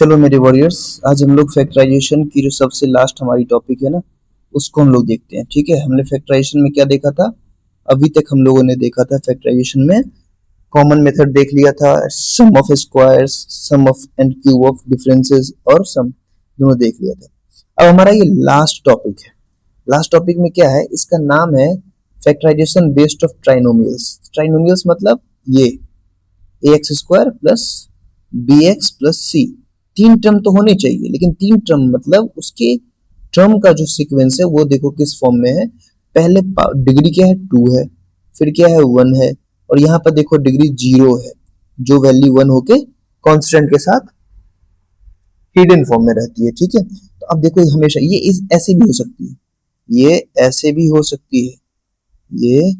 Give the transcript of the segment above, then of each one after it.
चलो मेरे वॉरियर्स, आज हम लोग फैक्टराइजेशन की जो सबसे लास्ट हमारी टॉपिक है ना, उसको हम लोग देखते हैं। ठीक है, हमने फैक्टराइजेशन में क्या देखा था? अभी तक हम लोगों ने देखा था फैक्टराइजेशन में कॉमन मेथड देख लिया था, sum of squares, sum of and cube of differences और सम दोनों देख लिया था। अब हमारा ये लास्ट टॉपिक है। लास्ट टॉपिक में क्या है? इसका नाम है factorisation based of trinomials. Trinomials मतलब ये ax square plus bx plus c, तीन टर्म तो होने चाहिए, लेकिन तीन टर्म मतलब उसके टर्म का जो सीक्वेंस है वो देखो किस फॉर्म में है। पहले डिग्री क्या है? 2 है, फिर क्या है? 1 है, और यहाँ पर देखो डिग्री 0 है, जो वैल्यू 1 होके कांस्टेंट के साथ हिडन फॉर्म में रहती है। ठीक है, तो अब देखो हमेशा ये ऐसे भी हो सकती है, ये ऐसे भी हो सकती है, ये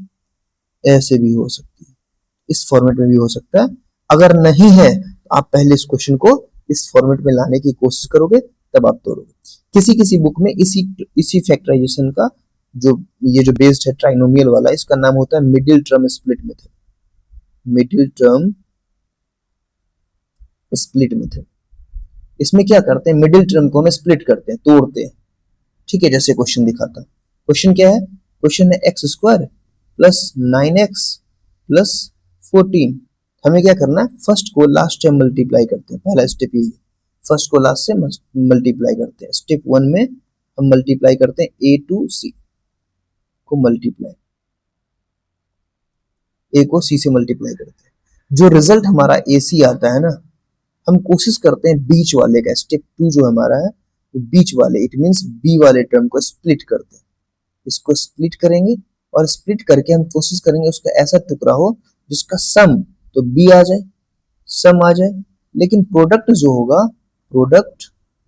ऐसे भी हो सकती है, इस फॉर्मेट में भी हो सकता है। अगर नहीं है तो आप पहले इस क्वेश्चन को इस फॉर्मेट में लाने की कोशिश करोगे, तब आप तोड़ोगे। किसी किसी बुक में इसी फैक्टराइजेशन का जो ये जो बेस्ड है ट्राइनोमियल वाला, इसका नाम होता है middle term split method. Middle term split method. इसमें क्या करते हैं? मिडिल टर्म को हमें स्प्लिट करते हैं, तोड़ते हैं। ठीक है, जैसे क्वेश्चन दिखाता है। क्वेश्चन क्या है? क्वेश्चन है x square plus 9x plus 14। हमें क्या करना है? फर्स्ट को लास्ट से मल्टीप्लाई करते हैं। पहला स्टेप यही है, फर्स्ट को लास्ट से मल्टीप्लाई करते हैं। स्टेप 1 में हम मल्टीप्लाई करते हैं a टू c को मल्टीप्लाई, a को c से मल्टीप्लाई करते हैं। जो रिजल्ट हमारा ac आता है ना, हम कोशिश करते हैं बीच वाले का, स्टेप 2 जो हमारा है वो बीच वाले, इट मींस b वाले टर्म को स्प्लिट करते हैं। इसको स्प्लिट करेंगे और स्प्लिट करके हम कोशिश करेंगे उसका ऐसा टुकड़ा हो जिसका सम तो b आ जाए, सम आ जाए, लेकिन प्रोडक्ट जो होगा, प्रोडक्ट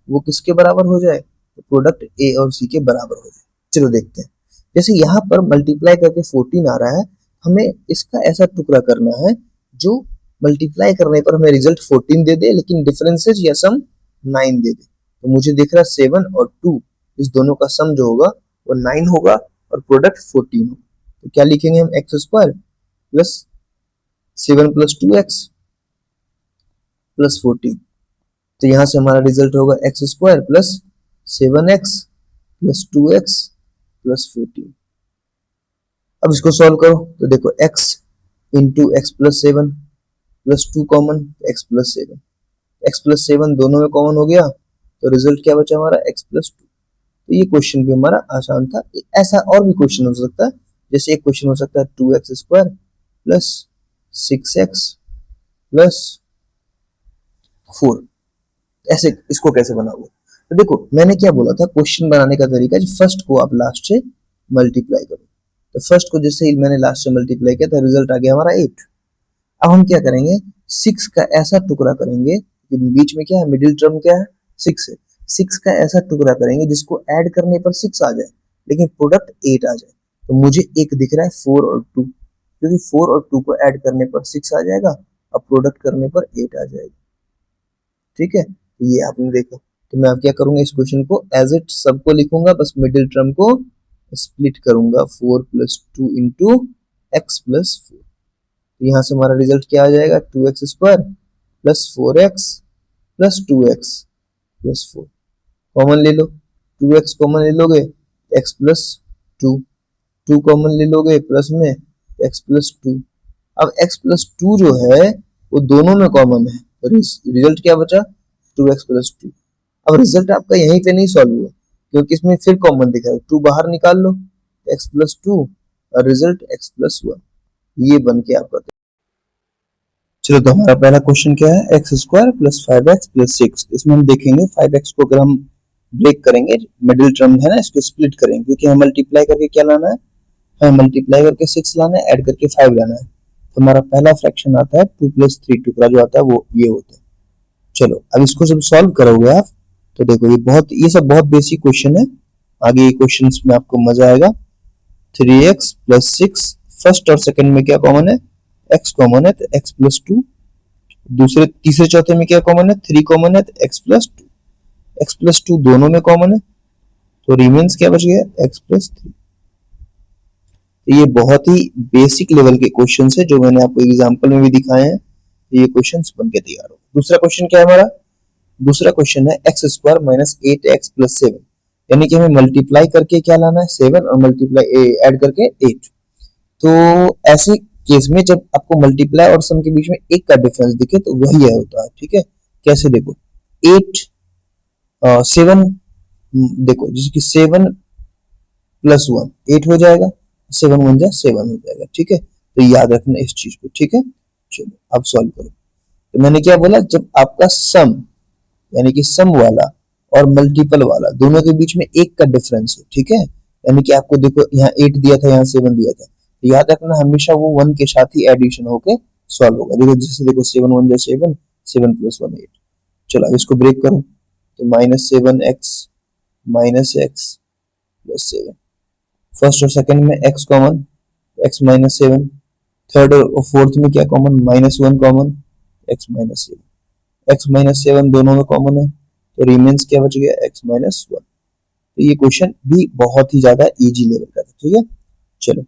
वो किसके बराबर हो जाए? तो प्रोडक्ट a और c के बराबर हो जाए। चलो देखते हैं। जैसे यहाँ पर मल्टीप्लाई करके 14 आ रहा है, हमें इसका ऐसा टुकड़ा करना है जो मल्टीप्लाई करने पर हमें रिजल्ट 14 दे दे, लेकिन डिफरेंसेस या सम 9 दे दे। तो मुझे दिख रहा है 7 और 2, इस दोनों का सम जो होगा वो 9 होगा और प्रोडक्ट 14 होगा। तो क्या लिखेंगे हम? X square plus 7 plus 2x plus 14। तो यहां से हमारा रिजल्ट होगा x square plus 7x plus 2x plus 14। अब इसको सॉल्व करो तो देखो x into x plus 7 plus 2 common, x plus 7, x plus 7 दोनों में कॉमन हो गया, तो रिजल्ट क्या बचा हमारा? x plus 2। तो ये क्वेश्चन भी हमारा आसान था। ऐसा और भी क्वेश्चन हो सकता है, जैसे एक क्वेश्चन हो सकता है 2x square plus 6x plus 4। ऐसे इसको कैसे बनाओगे? तो देखो मैंने क्या बोला था, क्वेश्चन बनाने का तरीका, फर्स्ट को आप लास्ट से मल्टीप्लाई करो। तो फर्स्ट को जैसे ही मैंने लास्ट से मल्टीप्लाई किया तो रिजल्ट आ गया हमारा 8। अब हम क्या करेंगे? 6 का ऐसा टुकड़ा करेंगे, बीच में क्या है? मिडिल टर्म क्या है? 6 है। 6 का ऐसा टुकड़ा करेंगे जिसको ऐड करने पर 6 आ जाए, लेकिन प्रोडक्ट 8 आ जाए। तो मुझे एक दिख रहा है 4 और 2, क्योंकि 4 और 2 को ऐड करने पर 6 आ जाएगा और प्रोडक्ट करने पर 8 आ जाएगा। ठीक है, ये आपने देखा। तो मैं अब क्या करूंगा? इस क्वेश्चन को एज इट सबको लिखूंगा, बस मिडिल टर्म को स्प्लिट करूंगा। 4 प्लस 2 इंटू एक्स प्लस 4। तो यहाँ से हमारा रिजल्ट क्या आ जाएगा? 2x square plus 4x plus 2x plus 4। Common ले लो, 2x कॉमन ले लोगे x प्लस 2, 2 कॉमन ले लोगे प्लस में x प्लस 2। अब x प्लस 2 जो है वो दोनों में कॉमन है, तो रिजल्ट क्या बचा? 2x plus 2। अब रिजल्ट आपका यहीं पे नहीं सॉल्व हुआ, क्योंकि इसमें फिर कॉमन दिखा है, 2 बाहर निकाल लो, x प्लस 2 और रिजल्ट x प्लस 1। ये बन के आपका। चलो तो हमारा पहला क्वेश्चन क्या है? X square plus 5x plus 6। इसमें हम देखेंगे 5x को अगर हम ब्रेक करेंगे, मिडिल टर्म है ना, इसको स्प्लिट करेंगे, क्योंकि हमें मल्टीप्लाई करके क्या लाना है? हमें मल्टीप्लाई करके 6 लाना है, ऐड करके 5 लाना है। तो हमारा पहला फ्रैक्शन आता है 2 प्लस 3, टुकड़ा जो आता है वो ये होता है। चलो अब इसको जब सॉल्व करोगे आप तो देखो ये सब बहुत बेसिक क्वेश्चन है। आगे ये क्वेश्चन में आपको मजा आएगा। 3x प्लस 6, फर्स्ट और सेकंड में क्या कॉमन है? x कॉमन है तो x प्लस 2। दूसरे तीसरे चौथे में क्या कॉमन है? 3 कॉमन है तो x प्लस 2। x प्लस 2 दोनों में कॉमन है, तो रिमेन्स क्या बच गया? x plus 3। तो ये बहुत ही बेसिक लेवल के क्वेश्चन है जो मैंने आपको एग्जाम्पल में भी दिखाए हैं। तो ये क्वेश्चन बन के तैयार हो। दूसरा क्वेश्चन क्या है हमारा? दूसरा क्वेश्चन है x square minus 8x plus 7, यानी कि हमें मल्टीप्लाई करके क्या लाना है 7 और मल्टीप्लाई ऐड करके 8। तो ऐसे केस में जब आपको मल्टीप्लाई और सम के बीच में एक का डिफरेंस दिखे तो वही है होता है, ठीक है। कैसे देखो 8 7, देखो जैसे कि 7 प्लस 1 8 हो जाएगा, 7 1 जा 7 हो जाएगा, ठीक है। तो याद रखना इस चीज को, ठीक है। चलो अब सॉल्व करो। तो मैंने क्या बोला, जब आपका सम यानी कि सम वाला और मल्टीपल वाला दोनों के बीच में एक का डिफरेंस है, ठीक है। यानी कि आपको देखो यहाँ 8 दिया था, यहाँ 7 दिया था, तो याद रखना हमेशा वो 1 के साथ ही एडिशन होके सॉल्व होगा। देखो जैसे देखो 7 1 जा 7, 7 प्लस 1 8। चलो अब इसको ब्रेक करो, तो -7x प्लस 7, फर्स्ट और सेकंड में x common, x minus 7, third और फोर्थ में क्या common, -1 common, x minus 7, x minus 7 दोनों में कॉमन है, तो रिमेन्स क्या बच गया, x माइनस 1। तो ये क्वेश्चन भी बहुत ही ज्यादा इजी लेवल का था, ठीक है। चलो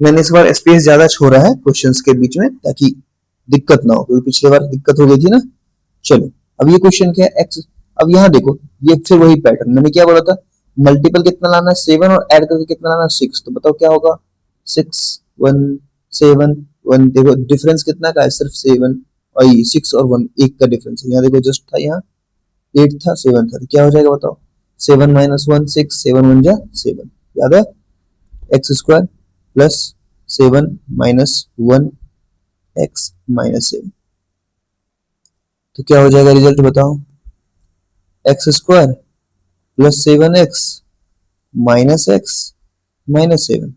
मैंने इस बार स्पेस ज्यादा छोड़ा है क्वेश्चंस के बीच में ताकि दिक्कत ना हो, क्योंकि पिछले बार दिक्कत हो गई थी ना। चलो अब ये क्वेश्चन क्या है, x, अब यहाँ देखो ये फिर वही पैटर्न, मैंने क्या बोला था, मल्टीपल कितना लाना है 7 और ऐड करके कितना लाना है 6, तो बताओ क्या होगा, 6 1 7 1। देखो डिफरेंस कितना का है, सिर्फ 7 और 6 और 1 एक का डिफरेंस है। यहाँ देखो जस्ट था, यहाँ 8 था 7 था, तो क्या हो जाएगा बताओ, 7 माइनस 1 6, 7 1 जा 7, याद है, x square plus 7 minus 1 x minus 7। तो क्या हो जाएगा रिजल्ट बताओ, x square plus 7x minus x minus 7।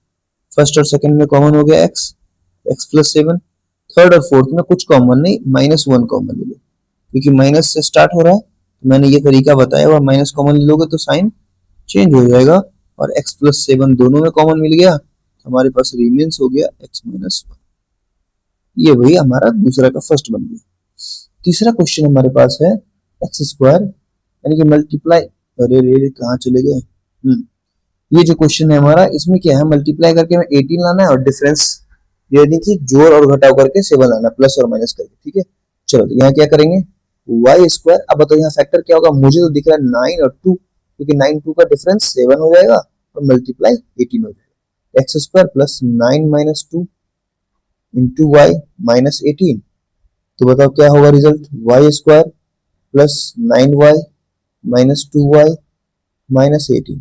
First और सेकंड में कॉमन हो गया x, x प्लस 7। थर्ड और फोर्थ में कुछ कॉमन नहीं, -1 कॉमन ले लो, क्योंकि माइनस से स्टार्ट हो रहा है, तो मैंने ये तरीका बताया हुआ, माइनस कॉमन ले लोगे तो साइन चेंज हो जाएगा, और x प्लस 7 दोनों में कॉमन मिल गया, तो हमारे पास रिमेन्स हो गया x माइनस 1। ये वही हमारा दूसरा का फर्स्ट बन गया। तीसरा क्वेश्चन हमारे पास है एक्स स्क्वायर यानी कि मल्टीप्लाई, अरे रे कहाँ चले गए, ये जो क्वेश्चन है हमारा, इसमें क्या है, मल्टीप्लाई करके हमें 18 लाना है और डिफरेंस यानी कि जोड़ और घटाव करके 7 लाना है, प्लस और माइनस करके, ठीक है। चलो तो यहाँ क्या करेंगे, वाई स्क्वायर, अब बताओ यहाँ फैक्टर क्या होगा, मुझे तो दिख रहा है 9 और 2, क्योंकि 9 2 का डिफरेंस 7 हो जाएगा और मल्टीप्लाई 18 हो जाएगा। X square plus 9 minus 2 into y minus 18, तो बताओ क्या होगा result, y square plus 9y minus 2y minus 18।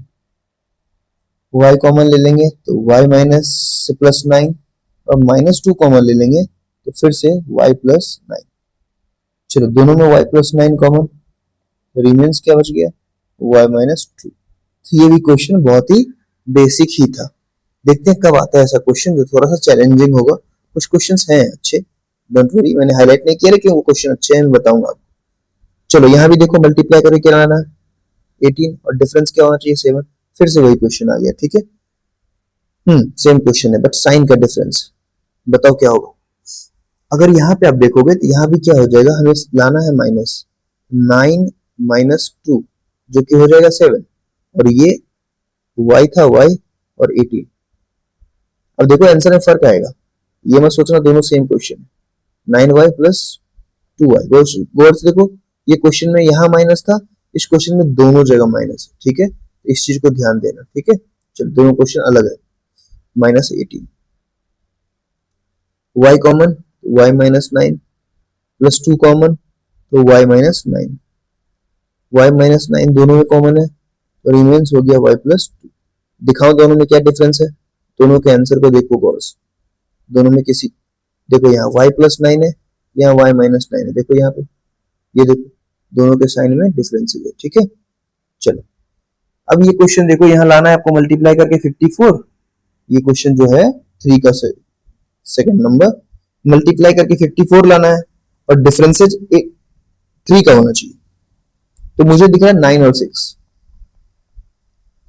y common ले लेंगे तो y माइनस प्लस 9 और माइनस 2 कॉमन ले लेंगे तो फिर से y प्लस 9। चलो दोनों में y प्लस 9 कॉमन, रिमेन्स क्या बच गया, y माइनस 2। तो ये भी क्वेश्चन बहुत ही बेसिक ही था। देखते हैं कब आता है ऐसा क्वेश्चन जो थोड़ा सा चैलेंजिंग होगा। कुछ क्वेश्चंस हैं अच्छे, डोंट वरी, मैंने हाईलाइट नहीं किया लेकिन वो क्वेश्चन अच्छे हैं, मैं बताऊंगा आपको। चलो यहाँ भी देखो मल्टीप्लाई करके क्या लाना है 18 और डिफरेंस क्या होना चाहिए 7, फिर से वही क्वेश्चन आ गया, ठीक है। सेम क्वेश्चन है बट साइन का डिफरेंस, बताओ क्या होगा। अगर यहाँ पे आप देखोगे तो यहाँ भी क्या हो जाएगा, हमें लाना है -9 माइनस 2 जो कि हो जाएगा 7, और ये y था y और 18। अब देखो आंसर में फर्क आएगा, ये मत सोचना दोनों सेम क्वेश्चन है। 9y प्लस 2y, गौर से देखो ये क्वेश्चन में यहाँ माइनस था, इस क्वेश्चन में दोनों जगह माइनस है, ठीक है। इस चीज को ध्यान देना, ठीक है। चलो दोनों क्वेश्चन अलग है। -18, y common y minus 9 plus 2 common तो y माइनस 9, y माइनस 9 दोनों में कॉमन है तो रिमेन्स हो गया y प्लस 2। दिखाओ दोनों में क्या डिफरेंस है, दोनों के आंसर को देखो गौर से, दोनों में किसी, देखो यहाँ y प्लस 9 है, यहाँ y माइनस 9 है, देखो यहाँ पे, ये देखो दोनों के साइन में डिफरेंस है, ठीक है। चलो अब ये क्वेश्चन देखो, यहाँ लाना है आपको मल्टीप्लाई करके 54, ये क्वेश्चन जो है 3 का सेकंड नंबर, मल्टीप्लाई करके 54 लाना है और डिफरेंसेज 3 का होना चाहिए, तो मुझे दिख रहा है 9 और 6,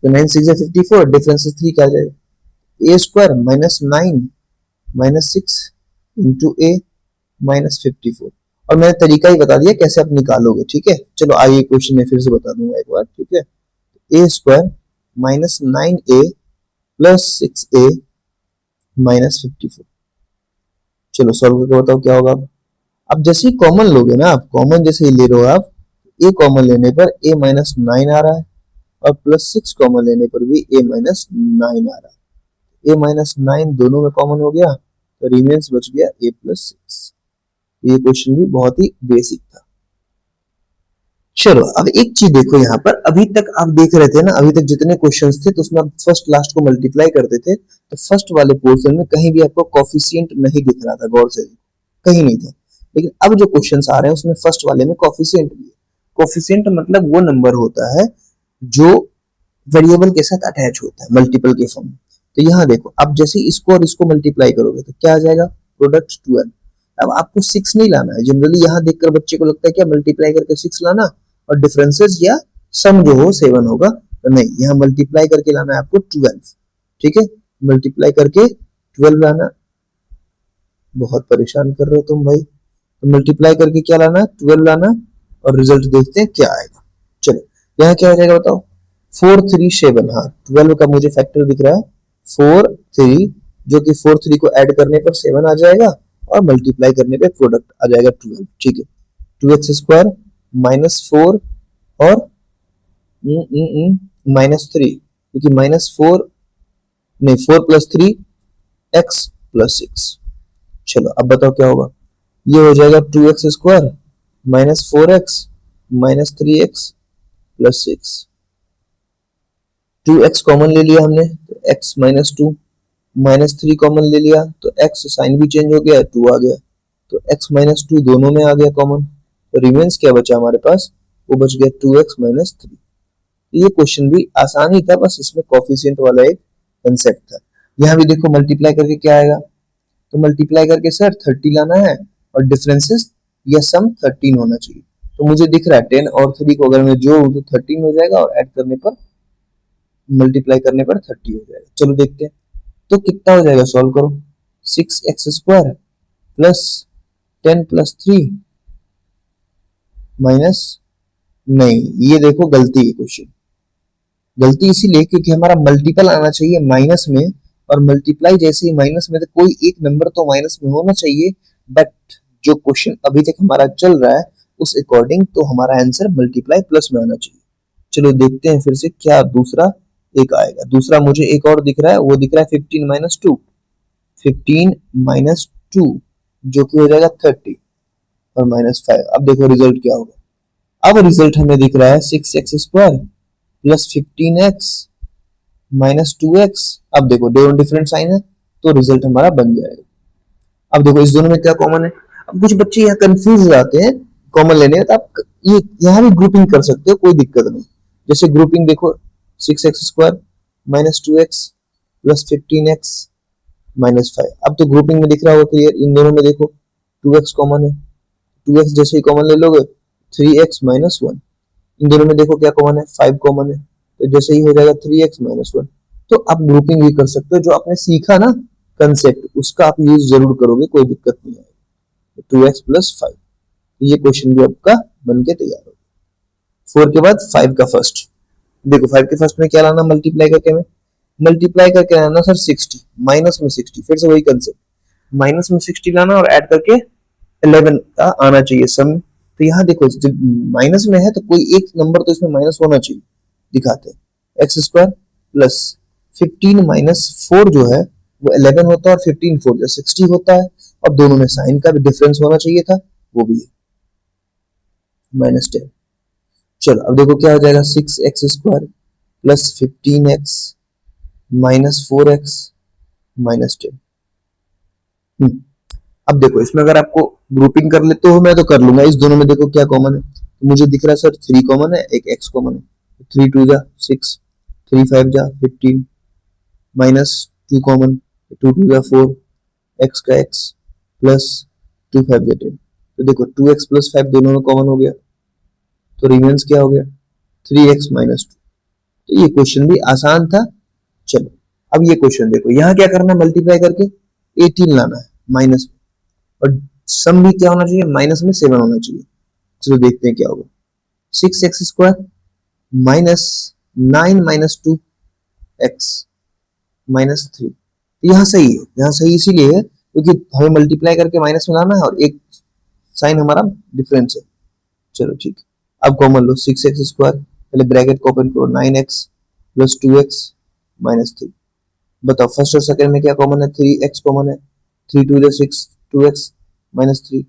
तो 9 6 54, डिफरेंसेज 3 का आ जाएगा। ए स्क्वायर माइनस 9 माइनस 6 इंटू ए माइनस 54, और मैंने तरीका ही बता दिया कैसे आप निकालोगे, ठीक है। चलो आइए क्वेश्चन में फिर से बता दूंगा एक बार, ठीक है। A square minus 9a plus 6a minus 54, चलो सॉल्व करके बताओ क्या होगा। अब जैसे ही कॉमन लोगे ना, आप कॉमन जैसे ही ले रहे हो आप, a कॉमन लेने पर a माइनस 9 आ रहा है और प्लस 6 कॉमन लेने पर भी a माइनस 9 आ रहा है। a माइनस 9 दोनों में कॉमन हो गया तो रिमेन्स बच गया a प्लस 6। ये क्वेश्चन भी बहुत ही बेसिक था। चलो अब एक चीज देखो, यहाँ पर अभी तक आप देख रहे थे ना, अभी तक जितने क्वेश्चंस थे तो उसमें आप फर्स्ट लास्ट को मल्टीप्लाई करते थे, तो फर्स्ट वाले पोर्शन में कहीं भी आपको कोफिशिएंट नहीं दिख रहा था, गौर से कहीं नहीं था। लेकिन अब जो क्वेश्चंस आ रहे हैं उसमें फर्स्ट वाले में कोफिशिएंट भी है। कोफिशिएंट मतलब वो नंबर होता है जो वेरिएबल के साथ अटैच होता है मल्टीपल के फॉर्म में। तो यहाँ देखो, अब जैसे इसको और इसको मल्टीप्लाई करोगे तो क्या आ जाएगा, प्रोडक्ट 12। अब आपको 6 नहीं लाना है। जनरली यहाँ देखकर बच्चे को लगता है क्या मल्टीप्लाई करके 6 लाना और डिफरेंसेस या सम जो हो 7 होगा, तो नहीं, यहाँ मल्टीप्लाई करके लाना है आपको 12। ठीक है, मल्टीप्लाई करके 12 लाना। बहुत परेशान कर रहे हो तुम भाई। तो मल्टीप्लाई करके क्या लाना, 12 लाना और रिजल्ट देखते हैं क्या आएगा। चलो यहाँ क्या हो जाएगा बताओ, 4 3 7। हाँ, 12 का मुझे फैक्टर दिख रहा है 4 3, जो कि 4 3 को ऐड करने पर 7 आ जाएगा और मल्टीप्लाई करने पे प्रोडक्ट आ जाएगा 12। ठीक है, 2x स्क्वायर माइनस 4 और माइनस 3, क्योंकि माइनस 4 नहीं 4 प्लस 3 x प्लस 6। चलो अब बताओ क्या होगा, ये हो जाएगा 2x square minus 4x minus 3x plus 6। 2x common ले लिया हमने तो x माइनस 2, माइनस 3 कॉमन ले लिया तो x साइन भी चेंज हो गया, 2 आ गया, तो x माइनस 2 दोनों में आ गया कॉमन, तो रिमेन्स क्या बचा हमारे पास, वो बच गया 2x माइनस 3। ये क्वेश्चन भी आसान ही था, बस इसमें कोफिशिएंट वाला एक कंसेप्ट था। यहाँ भी देखो मल्टीप्लाई करके क्या आएगा, तो मल्टीप्लाई करके सर 30 लाना है और डिफरेंसेस या सम 13 होना चाहिए। तो मुझे दिख रहा है 10 और 3 को अगर मैं जोड़ूं तो 13 हो जाएगा और ऐड करने पर मल्टीप्लाई करने पर 30 हो जाएगा। चलो देखते हैं तो कितना हो जाएगा, सॉल्व करो। 6x square plus 10 plus 3 minus, नहीं ये देखो गलती है क्वेश्चन, गलती इसीलिए क्योंकि हमारा मल्टीपल आना चाहिए माइनस में, और मल्टीप्लाई जैसे ही माइनस में तो कोई एक नंबर तो माइनस में होना चाहिए, बट जो क्वेश्चन अभी तक हमारा चल रहा है उस अकॉर्डिंग तो हमारा आंसर मल्टीप्लाई प्लस में आना चाहिए। चलो देखते हैं फिर से क्या दूसरा एक आएगा। दूसरा मुझे एक और दिख रहा है, वो दिख रहा है 15 माइनस 2, 15 माइनस 2 जो कि हो जाएगा 30 और माइनस 5। अब देखो रिजल्ट क्या होगा, अब रिजल्ट हमें दिख रहा है 6x square plus 15x minus 2x। अब देखो दोनों डिफरेंट साइन है तो रिजल्ट हमारा बन जाएगा। अब देखो इस दोनों में क्या कॉमन है, अब कुछ बच्चे यहाँ कंफ्यूज हो जाते हैं कॉमन लेने में, तो आप ये यहाँ भी ग्रुपिंग कर सकते हो, कोई दिक्कत नहीं। जैसे ग्रुपिंग देखो 6x square minus 2x plus 15x minus 5। अब तो ग्रुपिंग में दिख रहा होगा क्लियर, इन दोनों में देखो 2x कॉमन है, 2x जैसे ही कॉमन ले लोगे 3x माइनस 1। इन दोनों में देखो क्या कॉमन है, 5 कॉमन है, तो जैसे ही हो जाएगा 3x माइनस 1। तो आप ग्रुपिंग भी कर सकते हो, जो आपने सीखा ना कंसेप्ट उसका आप यूज जरूर करोगे, कोई दिक्कत नहीं आएगी। 2x प्लस 5, ये क्वेश्चन भी आपका बन के तैयार हो। 4 के बाद 5 का फर्स्ट, देखो 5 के फर्स्ट में क्या लाना, मल्टीप्लाई करके में मल्टीप्लाई करके लाना सर 60 माइनस में 60, फिर से वही कंसेप्ट, माइनस में 60 लाना और ऐड करके 11 का आना चाहिए सम। तो यहाँ देखो जब माइनस में है तो कोई एक नंबर तो इसमें माइनस होना चाहिए, दिखाते हैं। एक्स स्क्वायर प्लस 15 माइनस 4 जो है वो 11 होता है और 15 4 जो 60 होता है। अब दोनों में साइन का भी डिफरेंस होना चाहिए था, वो भी है माइनस 10। चलो अब देखो क्या हो जाएगा, 6x square plus 15x minus 4x minus 10। अब देखो इसमें अगर आपको ग्रुपिंग कर लेते हो, मैं तो कर लूंगा। इस दोनों में देखो क्या कॉमन है, तो मुझे दिख रहा है सर 3 कॉमन है, एक x कॉमन है, 3 2 जा 6, 3 5 जा 15 माइनस 2 कॉमन, 2 2 जा 4, x का x प्लस 2 5 जा 10। तो देखो 2x प्लस 5 दोनों में कॉमन हो गया, तो रिमेन्स क्या हो गया 3x माइनस 2। तो ये क्वेश्चन भी आसान था। चलो अब ये क्वेश्चन देखो, यहाँ क्या करना है, मल्टीप्लाई करके 18 लाना है माइनस में, और सम भी क्या होना चाहिए, माइनस में 7 होना चाहिए। चलो देखते हैं क्या होगा, 6x square minus 9 minus 2x minus 3। यहाँ सही है, यहाँ सही इसीलिए है क्योंकि हमें मल्टीप्लाई करके माइनस में लाना है और एक साइन हमारा डिफरेंस है। चलो ठीक है, अब कॉमन लो 6x², पहले ब्रैकेट को ओपन करो, 9x प्लस 2x माइनस 3। बताओ फर्स्ट और सेकंड में क्या कॉमन है, 3x कॉमन है, 3 2 जो 6, 2x माइनस 3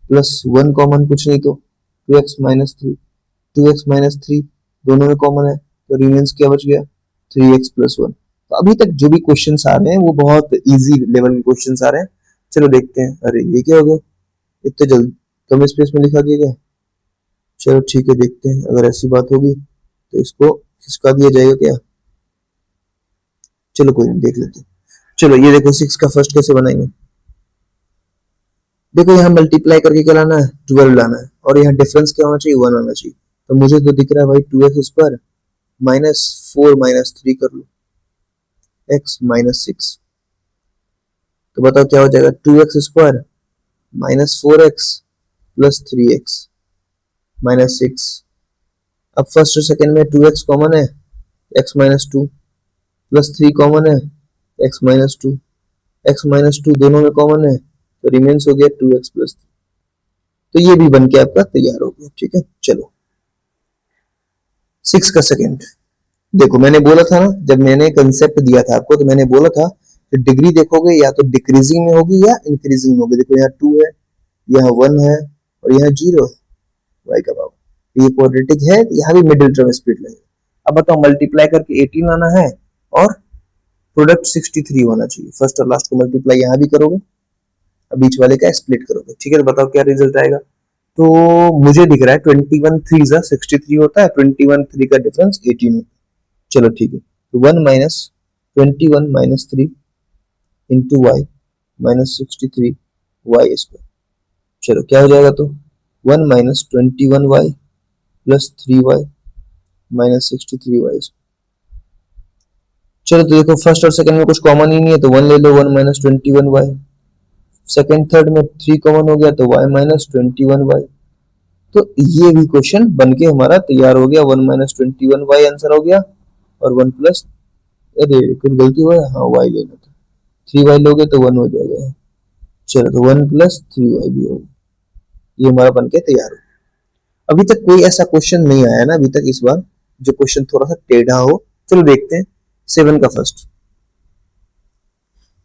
प्लस 1 कॉमन कुछ नहीं तो 2x माइनस 3, 2x माइनस 3 दोनों में कॉमन है, तो रिमेन्स क्या बच गया, 3x प्लस 1। तो अभी तक जो भी क्वेश्चंस आ रहे हैं वो बहुत इजी लेवल के क्वेश्चंस आ रहे हैं। चलो देखते हैं। अरे ये क्या हो गया, इतने जल्दी कम स्पेस में लिखा गया क्या? चलो ठीक है, देखते हैं। अगर ऐसी बात होगी तो इसको खिसका दिया जाएगा क्या? चलो कोई नहीं, देख लेते हैं। चलो ये देखो 6 का फर्स्ट कैसे बनाएंगे। देखो यहाँ मल्टीप्लाई करके क्या लाना है, 12 लाना है, और यहाँ डिफरेंस क्या होना चाहिए, 1 आना चाहिए। तो मुझे तो दिख रहा है भाई 2x² माइनस 4 माइनस 3 कर लो, x माइनस 6। तो बताओ क्या हो जाएगा, 2x² minus 4x plus 3x minus 6। अब फर्स्ट और सेकेंड में 2x कॉमन है, x माइनस 2 प्लस 3 कॉमन है, x माइनस 2, x माइनस 2 दोनों में कॉमन है, तो रिमेन्स हो गया 2x प्लस 3। तो ये भी बन के आपका तैयार हो गया। ठीक है, चलो 6 का सेकेंड। देखो मैंने बोला था ना, जब मैंने कंसेप्ट दिया था आपको, तो मैंने बोला था कि डिग्री देखोगे या तो डिक्रीजिंग में होगी या इंक्रीजिंग में होगी। देखो यहाँ 2 है, यहाँ 1 है और यहाँ 0 है, वाई का पावर। ये क्वाड्रेटिक है, यहाँ भी मिडिल टर्म स्प्लिट लगेगा। अब बताओ मल्टीप्लाई करके 18 आना है और प्रोडक्ट 63 होना चाहिए। फर्स्ट और लास्ट को मल्टीप्लाई यहाँ भी करोगे, अब बीच वाले का स्प्लिट करोगे। ठीक है, तो बताओ क्या रिजल्ट आएगा। तो मुझे दिख रहा है 21 3 63 होता है, 21 3 का डिफरेंस 18 होता है। चलो ठीक है, तो 1 minus 21 minus 3 into y minus 63 y square. चलो क्या हो जाएगा, तो 1 minus 21 y plus 3 y minus 63 y square. चलो तो देखो फर्स्ट और सेकंड में कुछ कॉमन ही नहीं है, तो 1 ले लो, 1 माइनस 21 वाई। सेकंड थर्ड में 3 कॉमन हो गया, तो y माइनस 21 वाई। तो ये भी क्वेश्चन बन के हमारा तैयार हो गया। 1 माइनस 21 वाई आंसर हो गया, और 1 प्लस, अरे कुछ गलती हुआ है, हाँ y लेना था, 3 वाई लोगे तो 1 हो जाएगा। चलो तो 1 प्लस 3 वाई भी होगा, ये हमारा बन के तैयार हो गया। अभी तक कोई ऐसा क्वेश्चन नहीं आया ना अभी तक इस बार जो क्वेश्चन थोड़ा सा टेढ़ा हो। चलो देखते हैं 7 का फर्स्ट।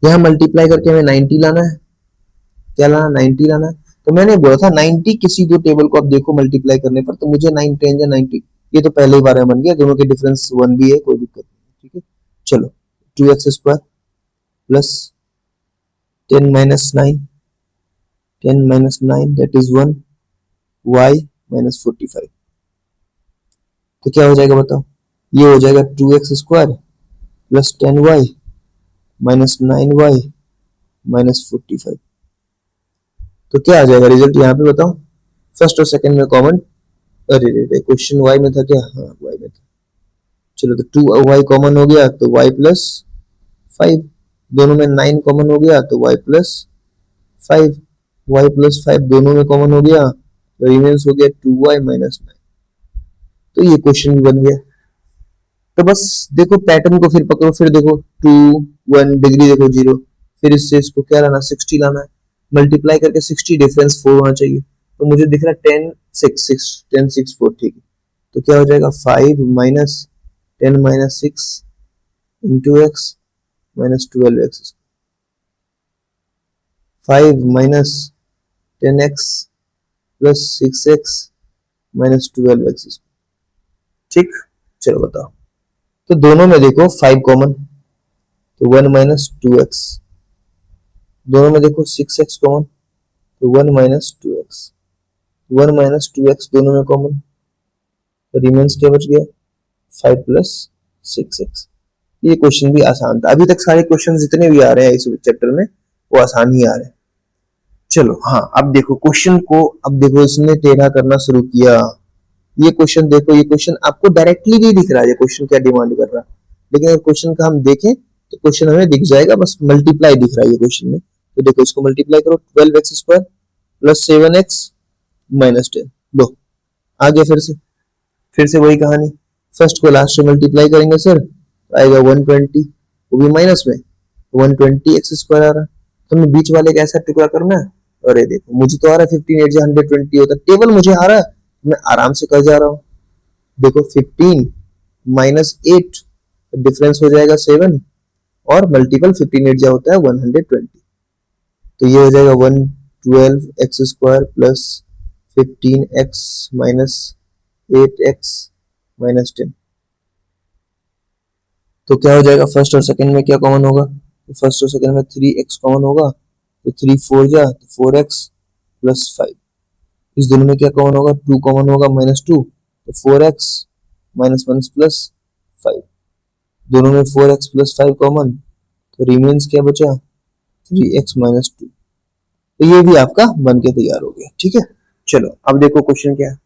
यहाँ मल्टीप्लाई करके हमें 90 लाना है। क्या लाना, 90 लाना है। तो मैंने बोला था 90 किसी दो टेबल को आप देखो मल्टीप्लाई करने पर, तो मुझे 9 10 या 90, ये तो पहले ही बार में बन गया। दोनों के डिफरेंस 1 भी है, कोई दिक्कत नहीं। ठीक है, चलो 2x² plus 10 minus 9, 10 minus 9 that is 1, y minus 45। तो क्या हो जाएगा बताओ, ये हो जाएगा 2x² plus 10y minus 9y minus 45। तो क्या आ जाएगा रिजल्ट यहाँ पे बताओ, फर्स्ट और सेकंड में कॉमन। अरे रे क्वेश्चन y में था क्या, हाँ y में था। चलो तो 2y कॉमन हो गया, तो y प्लस 5, दोनों में 9 कॉमन हो गया, तो y प्लस 5, y प्लस 5 दोनों में कॉमन हो गया, तो रिमेन्स हो गया 2y माइनस 9। तो ये क्वेश्चन भी बन गया। तो बस देखो पैटर्न को फिर पकड़ो, फिर देखो 2 1 डिग्री देखो 0, फिर इससे इसको क्या लाना, 60 लाना है। मल्टीप्लाई करके 60 डिफरेंस 4 होना चाहिए। तो मुझे दिख रहा है 10 6 6 10 6 4। ठीक है, तो क्या हो जाएगा 5 minus 10 minus 6 into x minus 12x, 5 minus 10x plus 6x minus 12x। ठीक, चलो बताओ। तो दोनों में देखो 5 कॉमन, तो 1 माइनस 2x, दोनों में देखो 6x कॉमन, तो 1 माइनस 2x, 1 माइनस 2x दोनों में कॉमन, तो रिमेन्स क्या बच गया 5 प्लस 6x। ये क्वेश्चन भी आसान था। अभी तक सारे क्वेश्चन जितने भी आ रहे हैं इस चैप्टर में वो आसान ही आ रहे हैं। चलो हाँ, अब देखो क्वेश्चन को, अब देखो इसने टेढ़ा करना शुरू किया। ये क्वेश्चन देखो, ये क्वेश्चन आपको डायरेक्टली नहीं दिख रहा है ये क्वेश्चन क्या डिमांड कर रहा है, लेकिन अगर क्वेश्चन का हम देखें तो क्वेश्चन हमें दिख जाएगा, बस मल्टीप्लाई दिख रहा है ये क्वेश्चन में। तो देखो इसको मल्टीप्लाई करो, 12x² प्लस 7x माइनस 10, लो आ गया। फिर से वही कहानी, फर्स्ट को लास्ट से मल्टीप्लाई करेंगे सर, आएगा 120, वो भी माइनस में, 120x² आ रहा है। तो हमें बीच वाले का ऐसा टुकड़ा करना है। अरे देखो मुझे तो आ रहा है 15 8 120 होता है, टेबल मुझे आ रहा है, मैं आराम से कर जा रहा हूँ। देखो 15 माइनस 8 डिफरेंस हो जाएगा 7 और मल्टीपल 15 8 जा होता है 120। तो ये हो जाएगा 112 x square plus 15 x minus 8 x minus 10। तो क्या हो जाएगा, फर्स्ट और सेकंड में क्या कॉमन होगा, तो फर्स्ट और सेकंड में 3x कॉमन होगा, तो 3 4 जा तो 4x प्लस 5। इस दोनों में क्या कॉमन होगा, 2 कॉमन होगा माइनस 2 तो 4x माइनस 1 प्लस 5। दोनों में 4x प्लस 5 कॉमन, तो रिमेन्स क्या बचा 3x माइनस 2। तो ये भी आपका बन के तैयार हो गया। ठीक है, चलो अब देखो क्वेश्चन क्या है।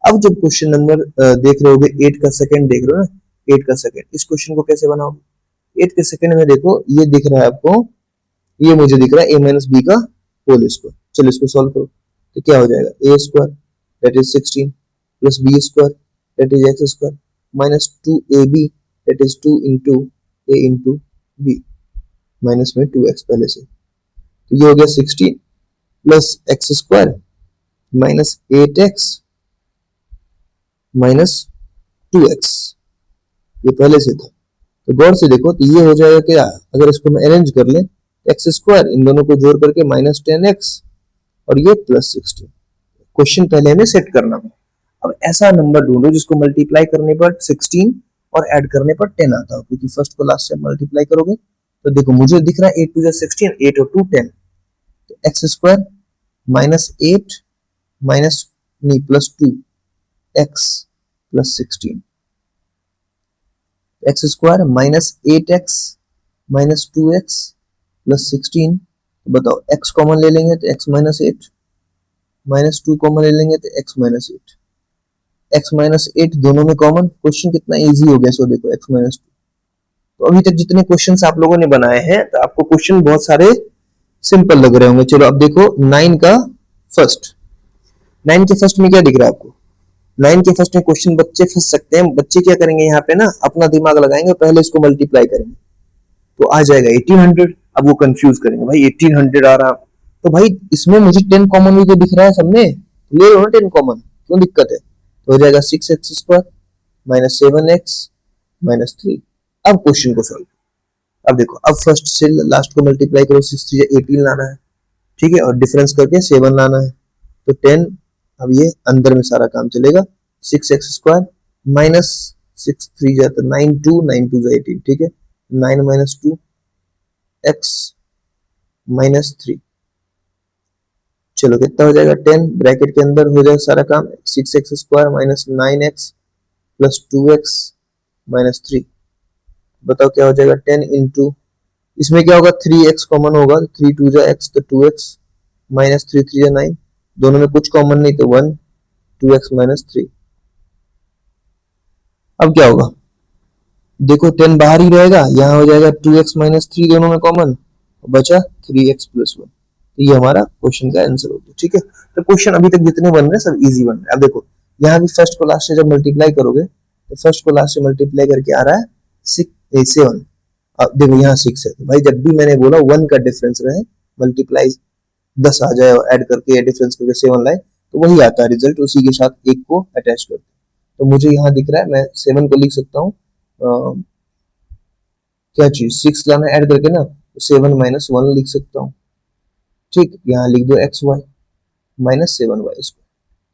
अब जब क्वेश्चन नंबर देख रहे होगे 8 का सेकंड देख रहे हो ना, 8 का सेकंड, इस क्वेश्चन को कैसे बनाओगे। 8 के सेकंड में देखो ये दिख रहा है आपको, ये मुझे दिख रहा है a माइनस बी का होल स्क्वायर। चलो इसको सॉल्व करो, तो क्या हो जाएगा a square that is 16 plus b square that is x square minus 2ab that is 2 into a into b minus में 2x पहले से। तो ये हो गया 16 plus x square minus 8x minus 2x, ये पहले से था। तो गौर से देखो तो ये हो जाएगा क्या, अगर इसको मैं अरेंज कर ले, एक्स स्क्वायर इन दोनों को जोड़ करके माइनस 10x और ये प्लस 16। क्वेश्चन पहले हमें सेट करना है। अब ऐसा नंबर ढूंढो जिसको मल्टीप्लाई करने पर 16 और ऐड करने पर 10 आता हो, क्योंकि फर्स्ट को लास्ट से मल्टीप्लाई करोगे। तो देखो मुझे दिख रहा है 8 2 16, 8 और 2 10, तो एक्स स्क्वायर माइनस 8 माइनस नहीं plus 2 x plus 16, x square minus 8x minus 2x plus 16। बताओ x कॉमन ले लेंगे तो x माइनस 8 माइनस 2 कॉमन ले लेंगे तो x माइनस 8, x माइनस 8 दोनों में कॉमन। क्वेश्चन कितना इजी हो गया, सो देखो x माइनस 2। तो अभी तक जितने क्वेश्चंस आप लोगों ने बनाए हैं तो आपको क्वेश्चन बहुत सारे सिंपल लग रहे होंगे। चलो अब देखो 9 का फर्स्ट, 9 के फर्स्ट में क्या दिख रहा है आपको, 9 के फर्स्ट में क्वेश्चन बच्चे फंस सकते हैं। बच्चे क्या करेंगे यहाँ पे ना, अपना दिमाग लगाएंगे, पहले इसको मल्टीप्लाई करेंगे तो आ जाएगा 1800। अब वो कंफ्यूज करेंगे भाई 1800 आ रहा, तो भाई इसमें मुझे 10 कॉमन भी तो दिख रहा है, सबने ले लो ना 10 कॉमन, क्यों दिक्कत है। तो हो जाएगा 6x square minus 7x minus 3। अब क्वेश्चन को सॉल्व, अब देखो अब फर्स्ट से लास्ट को मल्टीप्लाई करो, 6 3 18 लाना है, ठीक है, और डिफरेंस करके 7 लाना है, तो 10। अब ये अंदर में सारा काम चलेगा, 6x स्क्वायर माइनस 6 3 जाता 9 2 9 2 18, ठीक है, 9 माइनस 2 x माइनस 3। चलो कितना हो जाएगा 10, ब्रैकेट के अंदर हो जाएगा सारा काम, 6x square minus 9x plus 2x minus 3। बताओ क्या हो जाएगा 10 इंटू, इसमें क्या होगा 3x कॉमन होगा, 3 2 जा x तो 2x माइनस 3 3 जा 9, दोनों में कुछ कॉमन नहीं तो 1 2x माइनस 3। अब क्या होगा, देखो 10 बाहर ही रहेगा, यहाँ हो जाएगा 2x माइनस 3 दोनों में कॉमन, बचा 3x प्लस 1। तो ये हमारा क्वेश्चन का आंसर हो गया। ठीक है, तो क्वेश्चन अभी तक जितने बन रहे हैं सब इजी बन रहे हैं। अब देखो यहाँ भी फर्स्ट को लास्ट से जब मल्टीप्लाई करोगे तो फर्स्ट को लास्ट से मल्टीप्लाई करके आ रहा है 7। अब देखो यहाँ 6 है, तो भाई जब भी मैंने बोला 1 का डिफरेंस रहे, मल्टीप्लाई 10 आ जाए और ऐड करके या डिफरेंस करके 7 लाए, तो वही आता है रिजल्ट, उसी के साथ 1 को अटैच करते। तो मुझे यहाँ दिख रहा है, मैं 7 को लिख सकता हूँ क्या चीज 6 लाना ऐड करके ना, तो 7 माइनस 1 लिख सकता हूँ। ठीक, यहाँ लिख दो x y minus 7y square,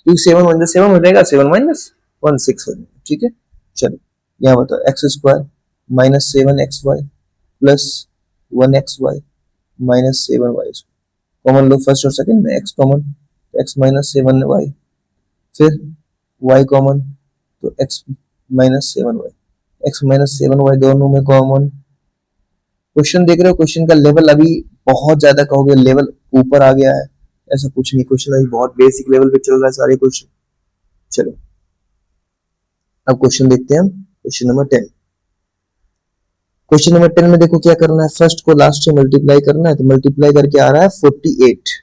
क्योंकि 7 1 7 हो जाएगा, 7 माइनस 1 6 हो जाएगा। ठीक है, चलो यहाँ बताओ x square minus 7xy plus 1xy minus 7y square, common लो फर्स्ट और सेकंड में, x कॉमन तो x माइनस 7y, फिर y कॉमन तो x minus 7y, x minus 7y दोनों में कॉमन। क्वेश्चन देख रहे हो, क्वेश्चन का लेवल अभी बहुत ज्यादा कहोगे लेवल ऊपर आ गया है, ऐसा कुछ नहीं, क्वेश्चन अभी बहुत बेसिक लेवल पे चल रहा है सारे क्वेश्चन। चलो अब क्वेश्चन देखते हैं हम, क्वेश्चन नंबर 10। क्वेश्चन नंबर 10 में देखो क्या करना है, फर्स्ट को लास्ट से मल्टीप्लाई करना है, तो मल्टीप्लाई करके आ रहा है 48।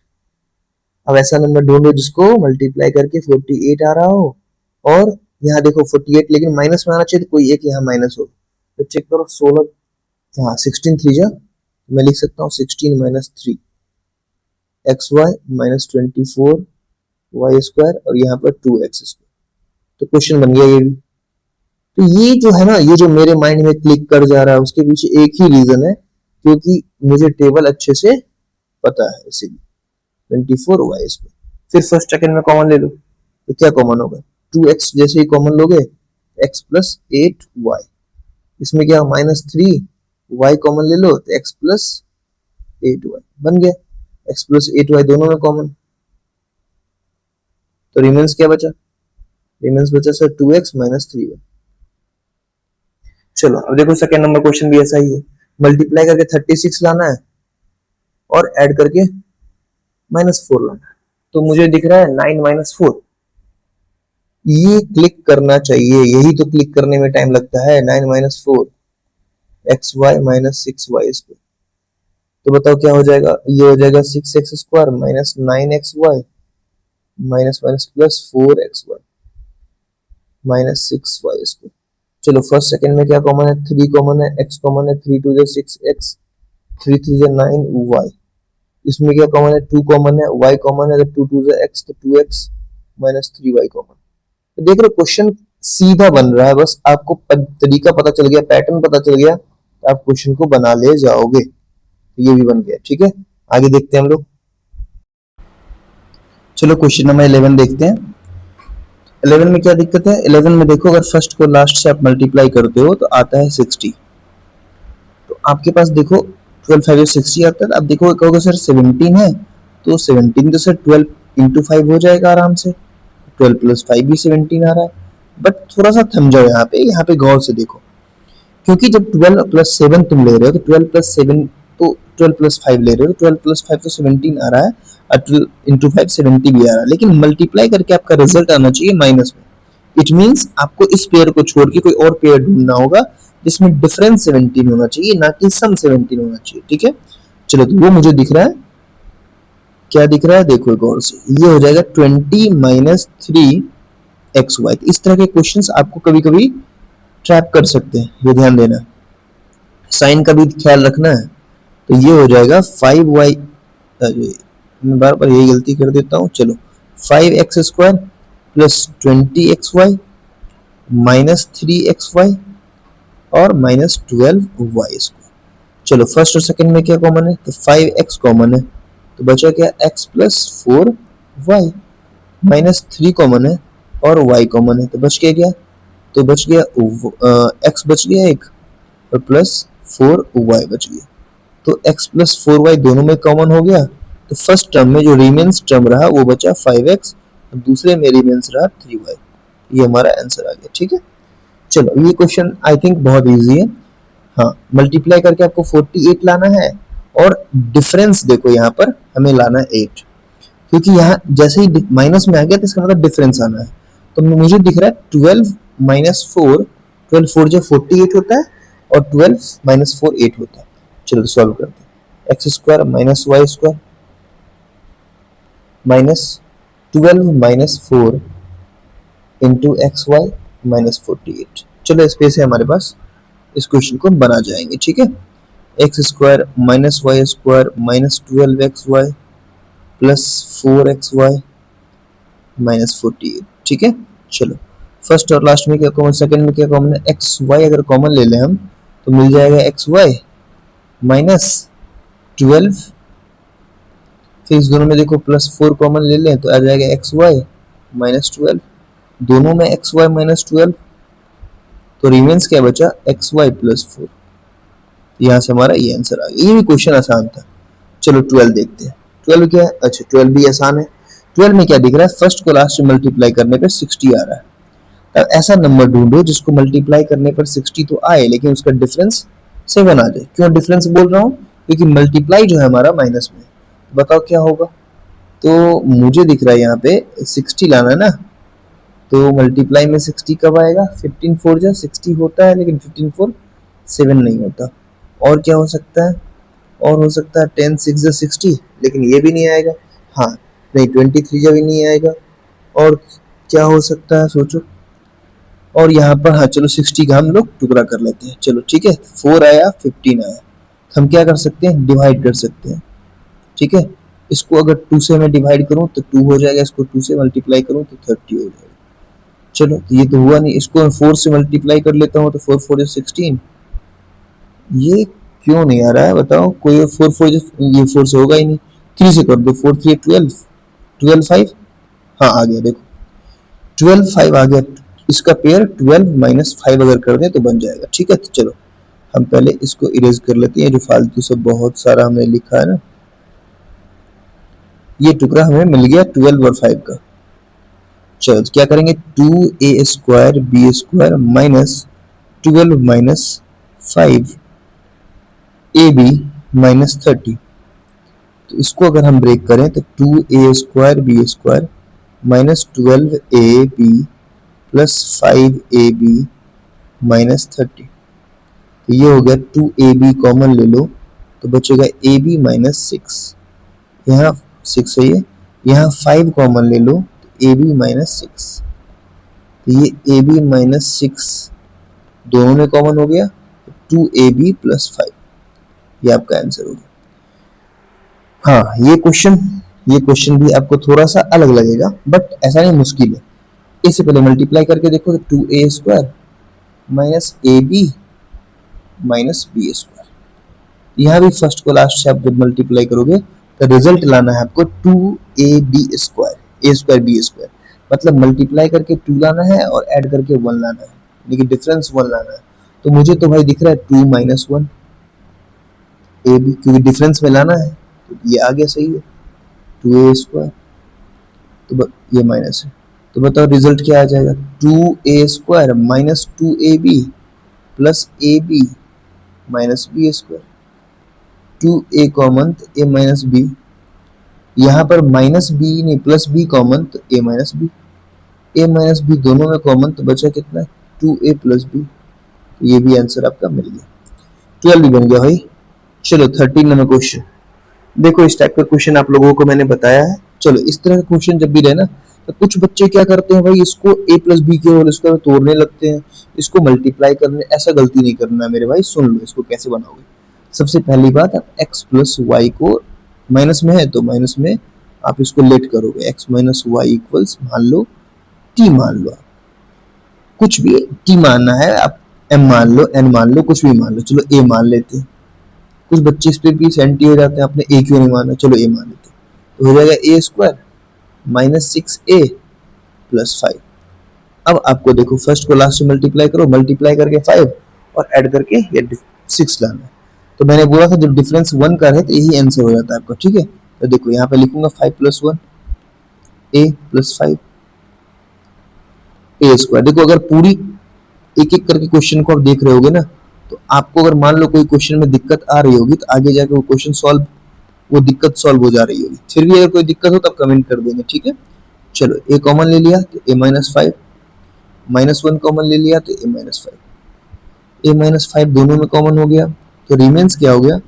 अब ऐसा नंबर ढूंढो जिसको मल्टीप्लाई करके 48 आ रहा हो, और यहाँ देखो 48 लेकिन माइनस में आना चाहिए, तो कोई एक यहाँ माइनस हो, तो चेक करो 16, हाँ 16 3 जा, मैं लिख सकता हूँ 16 minus 3 x y minus 24 y square और यहाँ पर 2x स्क्वायर। तो क्वेश्चन बन गया ये भी। तो ये जो है ना, ये जो मेरे माइंड में क्लिक कर जा रहा है उसके पीछे एक ही रीजन है, क्योंकि मुझे टेबल अच्छे से पता है, इसीलिए 24y इसको। फिर फर्स्ट सेकंड में कॉमन ले लो, तो क्या कॉमन होगा, 2x जैसे ही कॉमन लोगे, x प्लस 8y, इसमें क्या -3y कॉमन ले लो तो x प्लस 8y बन गया, x प्लस 8y दोनों में कॉमन। तो रिमेंस क्या बचा, रिमेंस बचा सर 2x माइनस 3y। चलो अब देखो सेकंड नंबर क्वेश्चन भी ऐसा ही है, मल्टीप्लाई करके 36 लाना है और ऐड करके -4 लाना है। तो मुझे दिख रहा है 9 माइनस 4, ये क्लिक करना चाहिए, यही तो क्लिक करने में टाइम लगता है। 9 minus 4 xy minus 6y square, तो बताओ क्या हो जाएगा, ये हो जाएगा 6x square minus 9xy minus minus plus 4xy minus 6y square. चलो फर्स्ट सेकंड में क्या कॉमन है, 3 कॉमन है, x कॉमन है, 3 2 6x, 3 3 9y, इसमें क्या कॉमन है, 2 कॉमन है, y कॉमन है, तो 2 2 x, तो 2x माइनस 3y कॉमन। तो देख रहे हो क्वेश्चन सीधा बन रहा है, बस आपको तरीका पता चल गया, पैटर्न पता चल गया, तो आप क्वेश्चन को बना ले जाओगे। तो ये भी बन गया, ठीक है। आगे देखते हैं हम लोग। चलो क्वेश्चन नंबर 11 देखते हैं। 11 में क्या दिक्कत है, 11 में देखो अगर फर्स्ट को लास्ट से आप मल्टीप्लाई करते हो तो आता है 60। तो आपके पास देखो 12 5 60 आता है। अब देखो कहोगे सर 17 है, तो 17 तो सर 12 इंटू 5 हो जाएगा आराम से, 12 प्लस 5 भी 17 आ रहा है। बट थोड़ा सा थम जाओ यहाँ पे गौर से देखो, क्योंकि जब 12 प्लस 7 तुम ले रहे हो तो 12 प्लस 7 तो 12 प्लस 5 ले रहे हो, तो 12 प्लस 5 तो 17 आ रहा है और 12 इंटू 5 70 भी आ रहा है, लेकिन मल्टीप्लाई करके आपका रिजल्ट आना चाहिए माइनस में। इट मीन्स आपको इस पेयर को छोड़ के कोई और पेयर ढूंढना होगा जिसमें डिफरेंस 17 होना चाहिए, ना कि सम 17 होना चाहिए, ठीक है। चलो तो वो मुझे दिख रहा है, क्या दिख रहा है देखो गौर से, ये हो जाएगा 20 माइनस 3xy। इस तरह के क्वेश्चंस आपको कभी कभी ट्रैप कर सकते हैं, ये ध्यान देना, साइन का भी ख्याल रखना है। तो ये हो जाएगा 5y, मैं बार बार यही गलती कर देता हूँ। चलो 5x square plus 20xy minus 3xy और माइनस 12y स्क्वायर। चलो फर्स्ट और सेकंड में क्या कॉमन है, तो 5x कॉमन है, तो बचा क्या x plus 4y, minus 3 common है और y कॉमन है, तो बच गया क्या, तो बच गया x बच गया एक और प्लस 4y बच गया। तो x प्लस 4y दोनों में कॉमन हो गया, तो फर्स्ट टर्म में जो रिमेन्स टर्म रहा वो बचा 5x और दूसरे में रिमेन्स रहा 3y। ये हमारा आंसर आ गया, ठीक है। चलो ये क्वेश्चन आई थिंक बहुत इजी है। हाँ, मल्टीप्लाई करके आपको 48 लाना है और डिफरेंस देखो यहाँ पर हमें लाना है 8, क्योंकि यहाँ जैसे ही माइनस में आ गया तो इसका मतलब डिफरेंस आना है। तो मुझे दिख रहा है 12 माइनस 4, 12 4 जो 48 होता है और 12 माइनस 4 8 होता है। चलो सॉल्व करते हैं, x square minus y square minus 12 minus 4 into x y minus 48। चलो स्पेस है हमारे पास, इस क्वेश्चन को बना जाएंगे, ठीक है। X square minus y square minus 12 x y plus 4 x y minus 48, ठीक है। चलो फर्स्ट और लास्ट में क्या कॉमन, सेकंड में क्या कॉमन है, एक्स वाई अगर कॉमन ले लें हम तो मिल जाएगा एक्स वाई माइनस 12, फिर इस दोनों में देखो प्लस 4 कॉमन ले लें तो आ जाएगा एक्स वाई माइनस 12, दोनों में एक्स वाई माइनस 12, तो रिमेन्स क्या बचा एक्स वाई प्लस 4। यहाँ से हमारा ये आंसर आ गया। ये भी क्वेश्चन आसान था। चलो 12 देखते हैं, 12 क्या है, अच्छा 12 भी आसान है। 12 में क्या दिख रहा है, फर्स्ट को लास्ट से मल्टीप्लाई करने पर 60 आ रहा है। अब ऐसा नंबर ढूंढो जिसको मल्टीप्लाई करने पर 60 तो आए लेकिन उसका डिफरेंस 7 आ जाए। क्यों डिफरेंस बोल रहा हूँ, क्योंकि मल्टीप्लाई जो है हमारा माइनस में, बताओ क्या होगा। तो मुझे दिख रहा है यहाँ पे 60 लाना है ना, तो मल्टीप्लाई में 60 कब आएगा, 15 4 जा 60 होता है, लेकिन 15 4 7 नहीं होता। और क्या हो सकता है, और हो सकता है 10 6 जा 60, लेकिन ये भी नहीं आएगा। हाँ नहीं, 23 जा भी नहीं आएगा। और क्या हो सकता है सोचो, और यहाँ पर हाँ चलो 60 का हम लोग टुकड़ा कर लेते हैं। चलो ठीक है, 4 आया 15 आया, हम क्या कर सकते हैं, डिवाइड कर सकते हैं, ठीक है। इसको अगर 2 से मैं डिवाइड करूं तो 2 हो जाएगा, इसको 2 से मल्टीप्लाई करूं तो 30 हो जाएगा। चलो तो ये तो हुआ नहीं, इसको मैं 4 से मल्टीप्लाई कर लेता हूँ तो 4 4 16। ये क्यों नहीं आ रहा है बताओ, कोई 4 4 ये 4 से होगा ही नहीं। 3 से कर दो, 4 3 12, 12 5। हाँ आ गया, देखो 12 5 आ गया। इसका पेयर 12 माइनस 5 अगर कर दें तो बन जाएगा। ठीक है, तो चलो हम पहले इसको इरेज कर लेते हैं, जो फालतू से बहुत सारा हमने लिखा है ना। ये टुकड़ा हमें मिल गया 12 और 5 का। चलो तो क्या करेंगे, 2a square b square minus 12 minus 5 a b minus 30। तो इसको अगर हम ब्रेक करें तो 2a square b square minus 12ab plus 5ab minus 30। तो ये हो गया 2ab कॉमन ले लो तो बचेगा ab माइनस 6। यहाँ 6 है, ये यहाँ 5 कॉमन ले लो तो ab माइनस 6। तो ये ab माइनस 6 दोनों में कॉमन हो गया, 2ab प्लस 5। ये आपका आंसर हो गया। हाँ ये क्वेश्चन भी आपको थोड़ा सा अलग लगेगा बट ऐसा नहीं मुश्किल है। इससे पहले मल्टीप्लाई करके देखो तो 2a square minus a b minus b square. यहाँ भी फर्स्ट को लास्ट से आप जब मल्टीप्लाई करोगे तो रिजल्ट लाना है आपको 2ab स्क्वायर ए स्क्वायर बी स्क्वायर। मतलब मल्टीप्लाई करके 2 लाना है और ऐड करके 1 लाना है, लेकिन डिफरेंस 1 लाना है। तो मुझे तो भाई दिख रहा है 2 माइनस 1 ए बी, क्योंकि डिफरेंस में लाना है तो ये आ गया सही है 2a स्क्वायर। तो ये माइनस है, तो बताओ रिजल्ट क्या आ जाएगा, 2a square minus 2ab plus a b minus b square. 2a common तो a माइनस बी, यहाँ पर माइनस बी नहीं प्लस बी कॉमन तो a minus b, a minus b दोनों में कॉमन तो बचा कितना 2a प्लस बी। ये भी आंसर आपका मिल गया, 12 भी बन गया भाई। चलो 13 नंबर क्वेश्चन देखो। इस टाइप का क्वेश्चन आप लोगों को मैंने बताया है। चलो इस तरह का क्वेश्चन जब भी रहे ना तो कुछ बच्चे क्या करते हैं भाई, इसको a प्लस बी के होल स्क्वायर तोड़ने लगते हैं, इसको मल्टीप्लाई करने। ऐसा गलती नहीं करना है मेरे भाई, सुन लो इसको कैसे बनाओगे। सबसे पहली बात, आप x प्लस वाई को माइनस में है तो माइनस में आप इसको लेट करोगे, x माइनस वाई इक्वल्स मान लो t मान लो, कुछ भी t मानना है आप, m मान लो n मान लो कुछ भी मान लो। चलो a मान लेते हैं, कुछ बच्चे इस पे भी सेंटी हो जाते हैं, आपने a क्यों नहीं माना, चलो a मान लेते हैं। तो हो जाएगा a square minus 6a plus 5। अब आपको देखो फर्स्ट को लास्ट से मल्टीप्लाई करो, मल्टीप्लाई करके 5 और ऐड करके ये 6 लाना है। तो मैंने बोला था जब डिफरेंस 1 का है तो यही आंसर हो जाता है आपका। ठीक है, तो देखो यहाँ पे लिखूंगा 5 plus 1 a plus 5 a square. देखो अगर पूरी एक एक करके क्वेश्चन को आप देख रहे होगे ना तो आपको अगर मान लो कोई क्वेश्चन में दिक्कत आ रही होगी तो आगे जाके वो क्वेश्चन सॉल्व, वो दिक्कत सॉल्व हो जा रही होगी। फिर भी अगर कोई दिक्कत हो तो आप कमेंट कर देंगे। ठीक है, चलो a कॉमन ले लिया तो a माइनस 5, माइनस 1 कॉमन ले लिया तो a माइनस 5, a माइनस 5 दोनों में कॉमन हो गया तो रिमेन्स क्या हो गया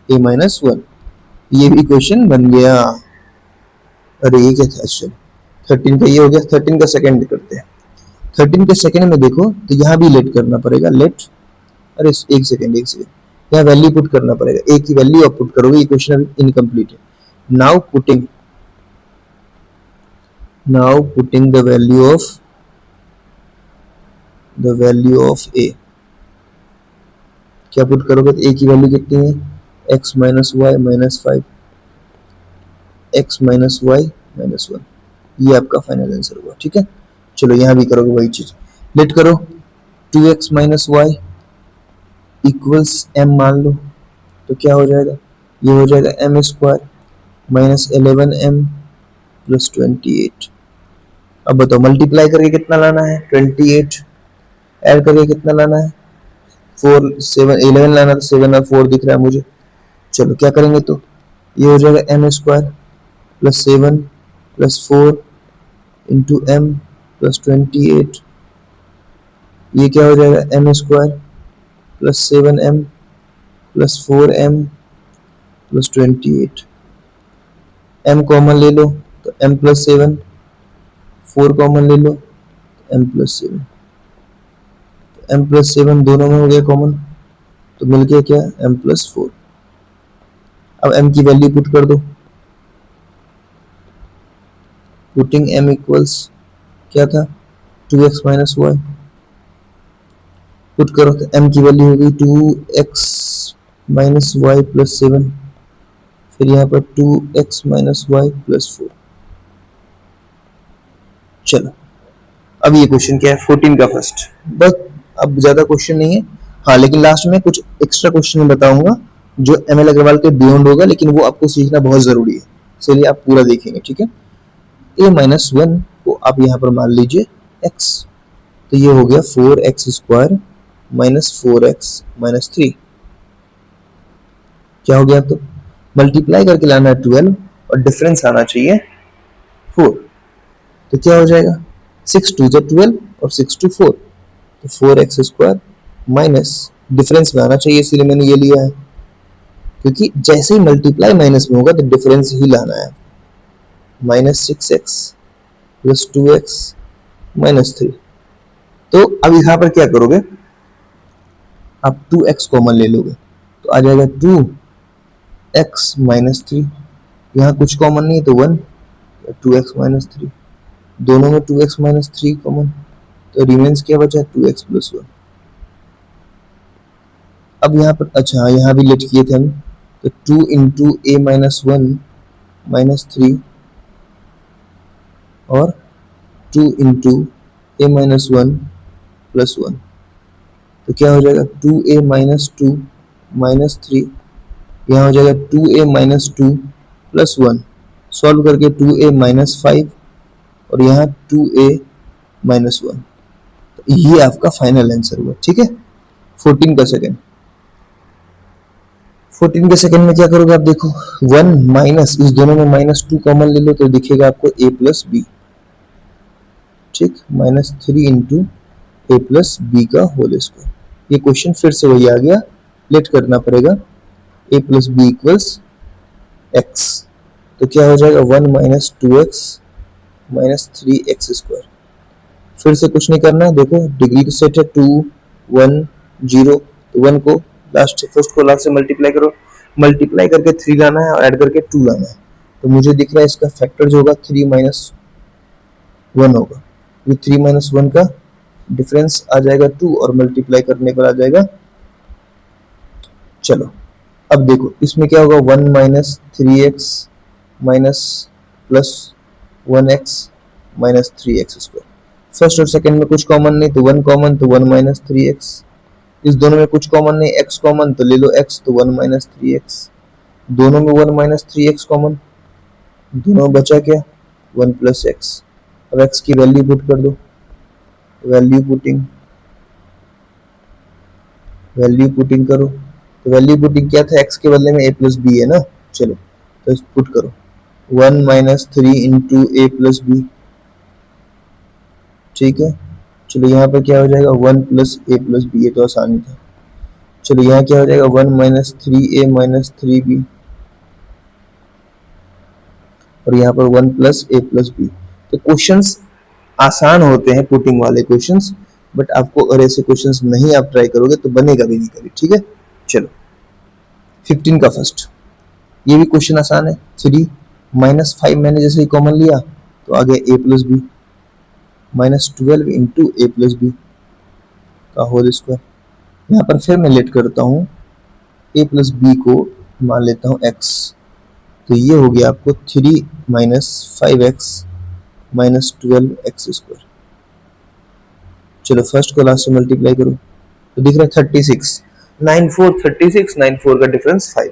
a माइनस 1। ये भी क्वेश्चन बन गया। अरे ये क्या था, चलो 13 का ये हो गया। 13 का सेकंड करते हैं। 13 के सेकंड में देखो तो यहाँ भी लेट करना पड़ेगा, लेट, अरे एक सेकंड यहाँ वैल्यू पुट करना पड़ेगा, a की वैल्यू आप पुट करोगे। ये क्वेश्चन अभी इनकम्प्लीट है। Now putting the value of a, क्या पुट करोगे तो a की वैल्यू कितनी है, x minus y minus 5, x minus y minus 1। ये आपका फाइनल आंसर हुआ। ठीक है, चलो यहाँ भी करोगे वही चीज, लेट करो 2x minus Y equals m मान लो तो क्या हो जाएगा, ये हो जाएगा m square minus 11m plus 28। अब बताओ मल्टीप्लाई करके कितना लाना है 28, ऐड करके कितना लाना है 4 7 11 लाना, तो 7 और 4 दिख रहा है मुझे। चलो क्या करेंगे तो ये हो जाएगा m square plus 7 plus 4 into m plus 28। ये क्या हो जाएगा m square plus 7m plus 4m plus 28। m common ले लो तो m प्लस 7, 4 कॉमन ले लो तो m प्लस 7, m प्लस 7 दोनों में हो गया कॉमन तो मिल गया क्या m प्लस 4। अब m की वैल्यू पुट कर दो, पुटिंग m इक्वल्स क्या था 2x माइनस वाई पुट करो तो m की वैल्यू होगी 2x माइनस वाई प्लस 7, फिर यहाँ पर 2x माइनस वाई प्लस 4। चलो अब ये क्वेश्चन क्या है 14 का फर्स्ट, बस अब ज्यादा क्वेश्चन नहीं है। हाँ लेकिन लास्ट में कुछ एक्स्ट्रा क्वेश्चन बताऊंगा जो ML अग्रवाल के बियॉन्ड होगा, लेकिन वो आपको सीखना बहुत जरूरी है, इसलिए आप पूरा देखेंगे, ठीक है। a माइनस वन को आप यहाँ पर मान लीजिए x, तो ये हो गया 4x square minus 4x minus 3। क्या हो गया, तो मल्टीप्लाई करके लाना है 12 और डिफरेंस आना चाहिए 4, तो क्या हो जाएगा 6 टू 12 और 6 टू 4, तो 4x स्क्वायर माइनस डिफरेंस में आना चाहिए, इसलिए मैंने ये लिया है, क्योंकि जैसे ही मल्टीप्लाई माइनस में होगा तो डिफरेंस ही लाना है। Minus 6x plus 2x minus 3, तो अब यहाँ पर क्या करोगे, आप 2x कॉमन ले लोगे तो आ जाएगा 2x माइनस 3, यहाँ कुछ कॉमन नहीं है तो 1, 2x माइनस 3, दोनों में 2x माइनस 3 कॉमन, तो रिमेंस क्या बचा 2x प्लस 1। अब यहाँ पर अच्छा यहाँ भी लेट किए थे हम, तो 2 इंटू a माइनस 1 माइनस 3 और 2 इंटू a माइनस 1 प्लस 1, तो क्या हो जाएगा 2a माइनस 2 माइनस 3, यहाँ हो जाएगा 2a माइनस 2 प्लस 1, सॉल्व करके 2a माइनस 5 और यहाँ 2a माइनस 1, तो ये आपका फाइनल आंसर हुआ, ठीक है। 14 का सेकंड, 14 के सेकंड में क्या करोगे आप देखो, 1 माइनस, इस दोनों में माइनस 2 कॉमन ले लो तो दिखेगा आपको a प्लस बी, ठीक, minus 3 into a plus b का होल स्क्वायर। ये क्वेश्चन फिर से वही आ गया, लेट करना पड़ेगा, a plus b equals x, तो क्या हो जाएगा 1 minus 2x minus 3x square. फिर से कुछ नहीं करना, देखो डिग्री तो सेट है 2 1 0, तो 1 को लास्ट फर्स्ट को लास्ट से मल्टीप्लाई करो, मल्टीप्लाई करके 3 लाना है और ऐड करके 2 लाना है, तो मुझे दिख रहा है इसका फैक्टर जो होगा 3 माइनस 1 होगा, ये 3 माइनस 1 का डिफरेंस आ जाएगा 2 और मल्टीप्लाई करने पर आ जाएगा। चलो अब देखो इसमें क्या होगा 1 minus 3x minus plus 1x minus 3x square. First और सेकंड में कुछ कॉमन नहीं तो 1 कॉमन, तो 1 माइनस 3x, इस दोनों में कुछ कॉमन नहीं, x कॉमन तो ले लो x, तो 1 माइनस 3x, दोनों में 1 माइनस 3x कॉमन, दोनों बचा क्या 1 प्लस x। अब x की वैल्यू पुट कर दो, वैल्यू पुटिंग करो, तो वैल्यू पुटिंग क्या था, x के बदले में a प्लस बी है ना, चलो तो पुट करो 1 minus 3 into a plus b, ठीक है। चलो यहाँ पर क्या हो जाएगा 1 प्लस ए प्लस बी, ये तो आसानी था। चलो यहाँ क्या हो जाएगा 1 माइनस 3a माइनस 3b, और यहाँ पर 1 प्लस ए प्लस बी। तो क्वेश्चंस आसान होते हैं पुटिंग वाले क्वेश्चंस, बट आपको अगर ऐसे क्वेश्चंस नहीं आप ट्राई करोगे तो बनेगा भी नहीं कभी, ठीक है। चलो 15 का फर्स्ट, ये भी क्वेश्चन आसान है। 3 माइनस 5 मैंने जैसे ही कॉमन लिया तो आ गया a plus b, minus 12 into a plus b का होल स्क्वायर। यहाँ पर फिर मैं लेट करता हूँ, a प्लस बी को मान लेता हूँ x, तो ये हो गया आपको 3 minus 5x minus 12x square. चलो फर्स्ट को लास्ट से मल्टीप्लाई करो तो दिख रहा है 36, 9 4 36, 9 4 का डिफरेंस 5,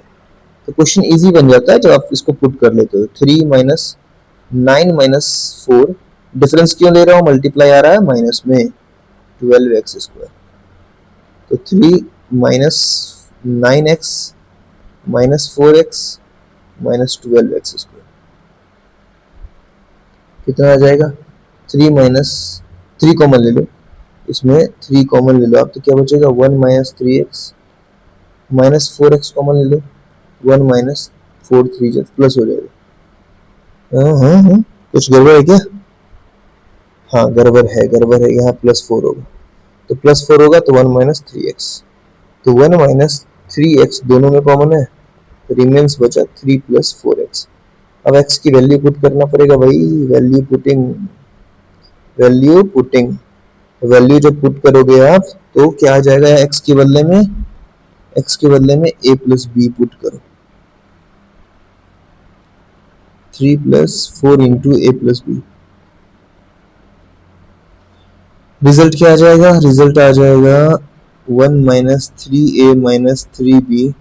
तो क्वेश्चन इजी बन जाता है जब आप इसको पुट कर लेते हो। 3 माइनस 9 माइनस 4, डिफरेंस क्यों ले रहा हूँ, मल्टीप्लाई आ रहा है माइनस में 12x स्क्वायर, तो 3 minus 9x minus 4x minus 12x square कितना आ जाएगा, 3 माइनस 3 कॉमन ले लो, इसमें 3 कॉमन ले लो आप, तो क्या बचेगा 1 minus 3x minus 4x common ले लो, 1 माइनस 4 3 जब प्लस हो जाएगा। कुछ गड़बड़ है क्या, हाँ गड़बड़ है, यहाँ प्लस 4 होगा, तो प्लस 4 होगा तो 1 माइनस 3x, तो 1 माइनस 3x दोनों में कॉमन है, तो रिमेन्स बचा 3 प्लस 4x। अब x की वैल्यू पुट करना पड़ेगा भाई, वैल्यू पुटिंग वैल्यू जब पुट करोगे आप तो क्या आ जाएगा, एक्स के बदले में ए प्लस बी पुट करो, 3 + 4 into a plus B. Result क्या आ जाएगा, रिजल्ट आ जाएगा 1 - 3a - 3b,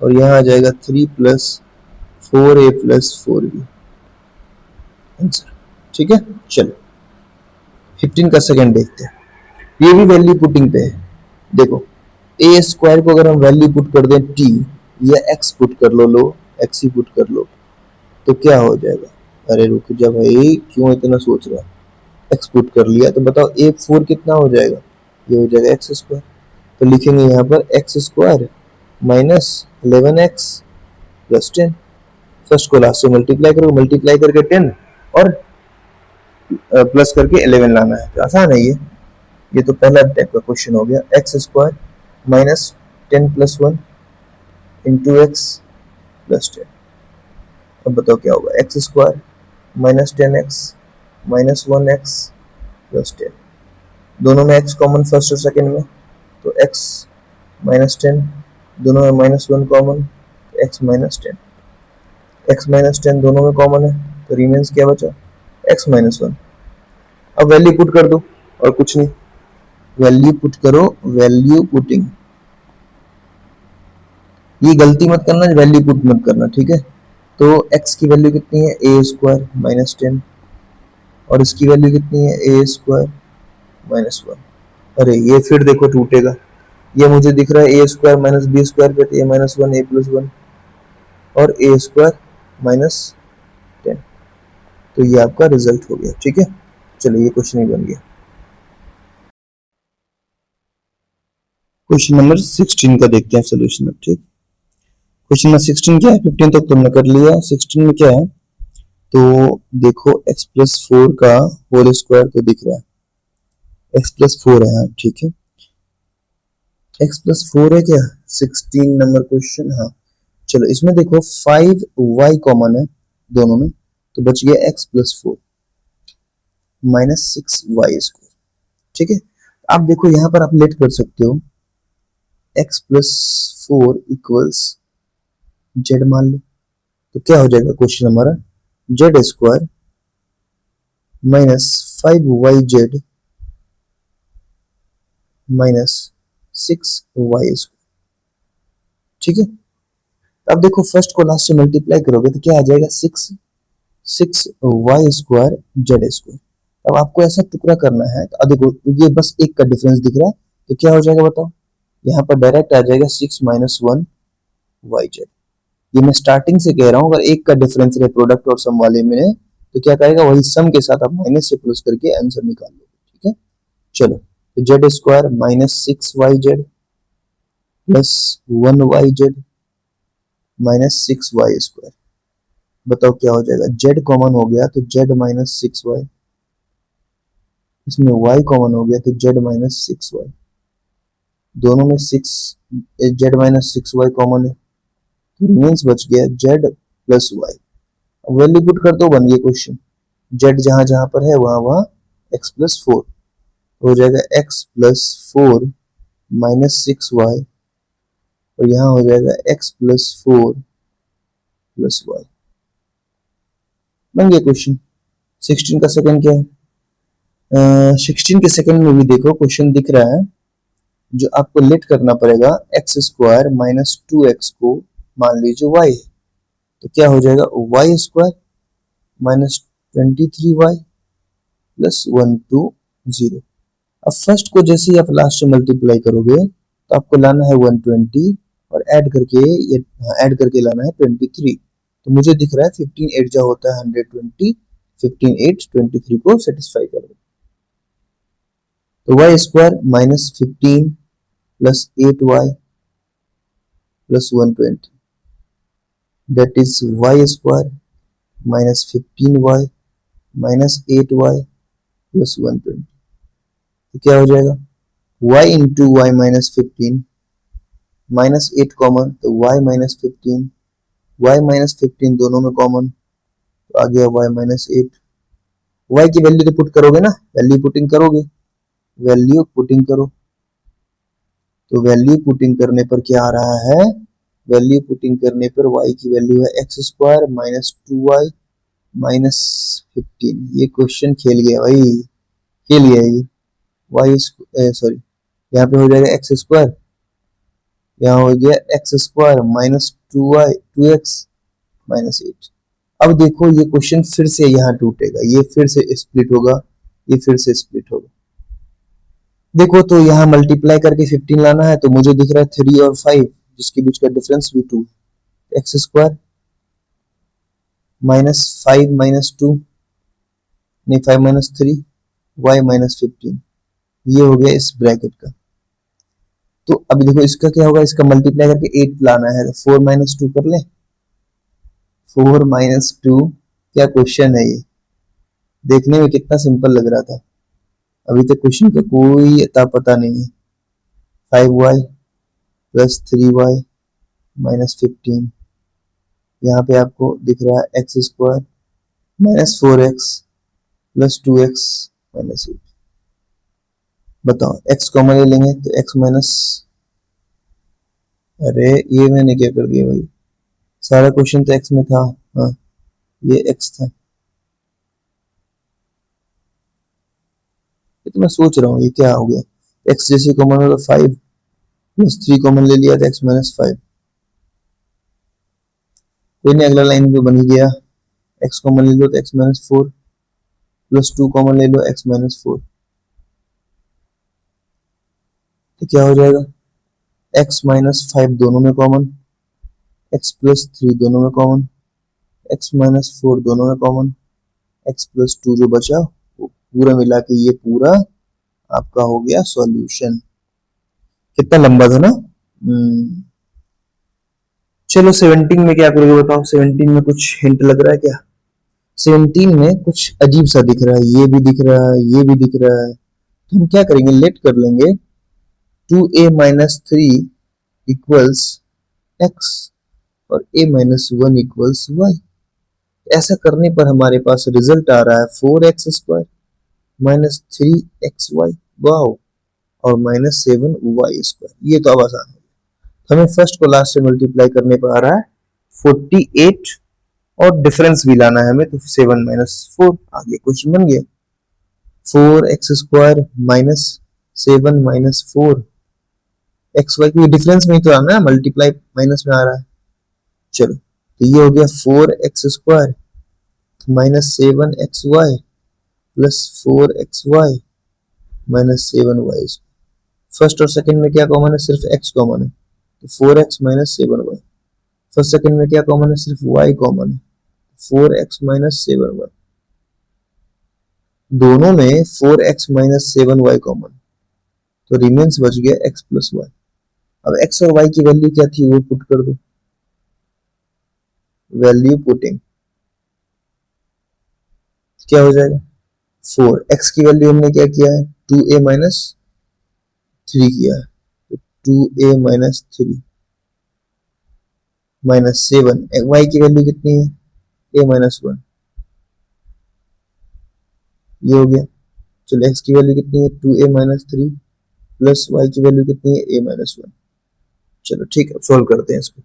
और यहाँ आ जाएगा 3 + 4a + 4b आंसर। ठीक है, चलो 15 का सेकंड देखते हैं। ये भी वैल्यू पुटिंग पे है। देखो ए स्क्वायर को अगर हम वैल्यू पुट कर दें टी, या एक्स पुट कर लो एक्स ही पुट कर लो, तो क्या हो जाएगा। अरे रुक जा भाई, क्यों इतना सोच रहा है। एक्स पुट कर लिया तो बताओ ए 4 कितना हो जाएगा, ये हो जाएगा एक्स स्क्वायर। तो लिखेंगे यहाँ पर x square minus 11x plus 10। First को लास्ट से मल्टीप्लाई करो, मल्टीप्लाई करके 10 और प्लस करके 11 लाना है। तो आसान है ये तो पहला टाइप का क्वेश्चन हो गया। X square minus 10 + 1 into x plus 10। अब बताओ क्या होगा, x square minus 10x minus 1x plus 10। दोनों में x कॉमन फर्स्ट और सेकंड में, तो x माइनस 10, दोनों में -1 common, x minus 10, x minus 10 दोनों में कॉमन है, तो रिमेन्स क्या बचा, x माइनस 1। अब वैल्यू पुट कर दो और कुछ नहीं, वैल्यू पुट करो, वैल्यू पुटिंग। ये गलती मत करना, वैल्यू पुट मत करना, ठीक है। तो x की वैल्यू कितनी है, ए स्क्वायर माइनस 10, और इसकी वैल्यू कितनी है, ए स्क्वायर माइनस 1। अरे ये फिर देखो टूटेगा, ये मुझे दिख रहा है a square minus b square पे, ए माइनस 1 ए प्लस 1 और ए स्क्वायर माइनस 10। तो ये आपका रिजल्ट हो गया, ठीक है। चलो ये क्वेश्चन ही बन गया। क्वेश्चन नंबर 16 का देखते हैं सोल्यूशन अब, ठीक। क्वेश्चन नंबर 16 क्या है, 15 तक तुमने कर लिया, 16 में क्या है, तो देखो x + 4 का होल स्क्वायर तो दिख रहा है, x + 4 है, हाँ ठीक है, x + 4 है क्या, 16 नंबर क्वेश्चन। हाँ चलो इसमें देखो 5y कॉमन है दोनों में, तो बच गया x + 4 माइनस 6y स्क्वायर, ठीक है। आप देखो यहाँ पर आप लेट कर सकते हो, x + 4 इक्वल्स z मान लो, तो क्या हो जाएगा क्वेश्चन हमारा, z square minus 5yz minus 6y square, ठीक है। अब देखो फर्स्ट को लास्ट से मल्टीप्लाई करोगे तो क्या आ जाएगा, 6y स्क्वायर z स्क्वायर। अब आपको ऐसा टुकड़ा करना है, तो अब देखो ये बस एक का डिफरेंस दिख रहा है, तो क्या हो जाएगा बताओ, यहाँ पर डायरेक्ट आ जाएगा 6 - 1 yz। ये मैं स्टार्टिंग से कह रहा हूँ, अगर एक का डिफरेंस रहे प्रोडक्ट और सम वाले में, तो क्या करेगा, वही सम के साथ आप माइनस से प्लस करके आंसर निकाल लो, ठीक है। चलो तो Z square minus 6yz plus 1yz minus 6y square. बताओ क्या हो जाएगा, z कॉमन हो गया तो z माइनस 6y, इसमें y कॉमन हो गया तो z माइनस 6y, दोनों में 6 z माइनस 6y कॉमन है, मीन्स बच गया z plus y। Value put कर दो, बन गया क्वेश्चन, z जहां जहां पर है वहां वहां x + 4 हो जाएगा, x + 4 माइनस 6y, और यहाँ हो जाएगा x + 4 प्लस y। बन गया क्वेश्चन। 16 का सेकंड क्या है, 16 के सेकंड में भी देखो क्वेश्चन दिख रहा है, जो आपको लेट करना पड़ेगा, एक्स स्क्वायर माइनस 2x को मान लीजिए y है, तो क्या हो जाएगा, y square minus 23y plus 120। अब फर्स्ट को जैसे ही आप लास्ट में मल्टीप्लाई करोगे तो आपको लाना है 120 और ऐड करके लाना है 23। तो मुझे दिख रहा है 15 8 जा होता है 120, 15 8 23 को सेटिस्फाई कर दो। तो y square minus 15 plus 8y plus 120, that is y square minus 15y minus 8y plus 120। तो क्या हो जाएगा, y into y minus 15 minus 8 common, तो y माइनस 15, y माइनस 15 दोनों में कॉमन, तो आ गया y माइनस 8। y की वैल्यू तो पुट करोगे ना, वैल्यू पुटिंग करोगे, वैल्यू पुटिंग करो, तो वैल्यू पुटिंग करने पर क्या आ रहा है, वैल्यू पुटिंग करने पर y की वैल्यू है x square minus 2y minus 15। ये क्वेश्चन खेल गया भाई, खेल गया ये। वाई सॉरी, यहाँ पे हो जाएगा एक्स स्क्वायर, यहाँ हो गया x square minus 2y 2x minus 8। अब देखो ये क्वेश्चन फिर से यहाँ टूटेगा, ये फिर से स्प्लिट होगा, ये फिर से स्प्लिट होगा। देखो तो यहाँ मल्टीप्लाई करके 15 लाना है, तो मुझे दिख रहा है 3 और 5 जिसके बीच का डिफरेंस भी 2, एक्स स्क्वायर माइनस 5 माइनस 2 नहीं 5 माइनस 3 y माइनस 15, ये हो गया इस ब्रैकेट का। तो अभी देखो इसका क्या होगा, इसका मल्टीप्लाई करके 8 लाना है, तो 4 माइनस 2 कर ले, 4 माइनस 2। क्या क्वेश्चन है ये, देखने में कितना सिंपल लग रहा था, अभी तक क्वेश्चन का कोई अता पता नहीं है। 5y प्लस 3y माइनस 15, यहाँ पे आपको दिख रहा है x square minus 4x plus 2x minus 8। बताओ x कॉमन ले लेंगे तो x माइनस, अरे ये मैंने क्या कर दिया भाई, सारा क्वेश्चन तो x में था, हाँ ये x था। ये तो मैं सोच रहा हूँ ये क्या हो गया, x जैसे कॉमन हो तो 5 प्लस 3 कॉमन ले लिया तो x माइनस 5। कोई नहीं, अगला लाइन भी बन गया, x कॉमन ले लो तो x माइनस 4 प्लस 2 कॉमन ले लो x माइनस 4, तो क्या हो जाएगा x माइनस 5 दोनों में कॉमन, x प्लस 3 दोनों में कॉमन, x माइनस 4 दोनों में कॉमन, x प्लस 2 जो बचा वो पूरा मिला के ये पूरा आपका हो गया सॉल्यूशन। कितना लंबा था ना। चलो 17 में क्या करोगे बताओ, 17 में कुछ हिंट लग रहा है क्या, 17 में कुछ अजीब सा दिख रहा है, ये भी दिख रहा है, ये भी दिख रहा है, तो हम क्या करेंगे, लेट कर लेंगे 2a माइनस 3 इक्वल्स x और a माइनस 1 इक्वल्स y। ऐसा करने पर हमारे पास रिजल्ट आ रहा है 4x square minus 3xy, wow, और माइनस 7y स्क्वायर। ये तो अब आसान है, हमें फर्स्ट को लास्ट से मल्टीप्लाई करने पर आ रहा है 48 और डिफरेंस भी लाना है हमें, तो 7 माइनस 4 आगे क्वेश्चन बन गया, 4x square minus 7 minus 4 x y, क्योंकि डिफरेंस में ही तो आना है, मल्टीप्लाई माइनस में आ रहा है। चलो तो ये हो गया 4x square minus 7xy plus 4xy minus 7y। First और सेकंड में क्या कॉमन है, सिर्फ x कॉमन है, तो 4x minus 7y। First second में क्या कॉमन है, सिर्फ y कॉमन है, 4x माइनस 7y। दोनों में 4x माइनस 7y कॉमन, तो रिमेन्स बच गया x प्लस y। अब x और y की वैल्यू क्या थी वो पुट कर दो, वैल्यू पुटिंग क्या हो जाएगा 4, x की वैल्यू हमने क्या किया है 2a माइनस 3 किया है, तो 2a माइनस 3 माइनस 7, y की वैल्यू कितनी है a माइनस 1, ये हो गया। चलो x की वैल्यू कितनी है 2a माइनस 3 प्लस y की वैल्यू कितनी है a माइनस 1। चलो ठीक है, सॉल्व करते हैं इसको।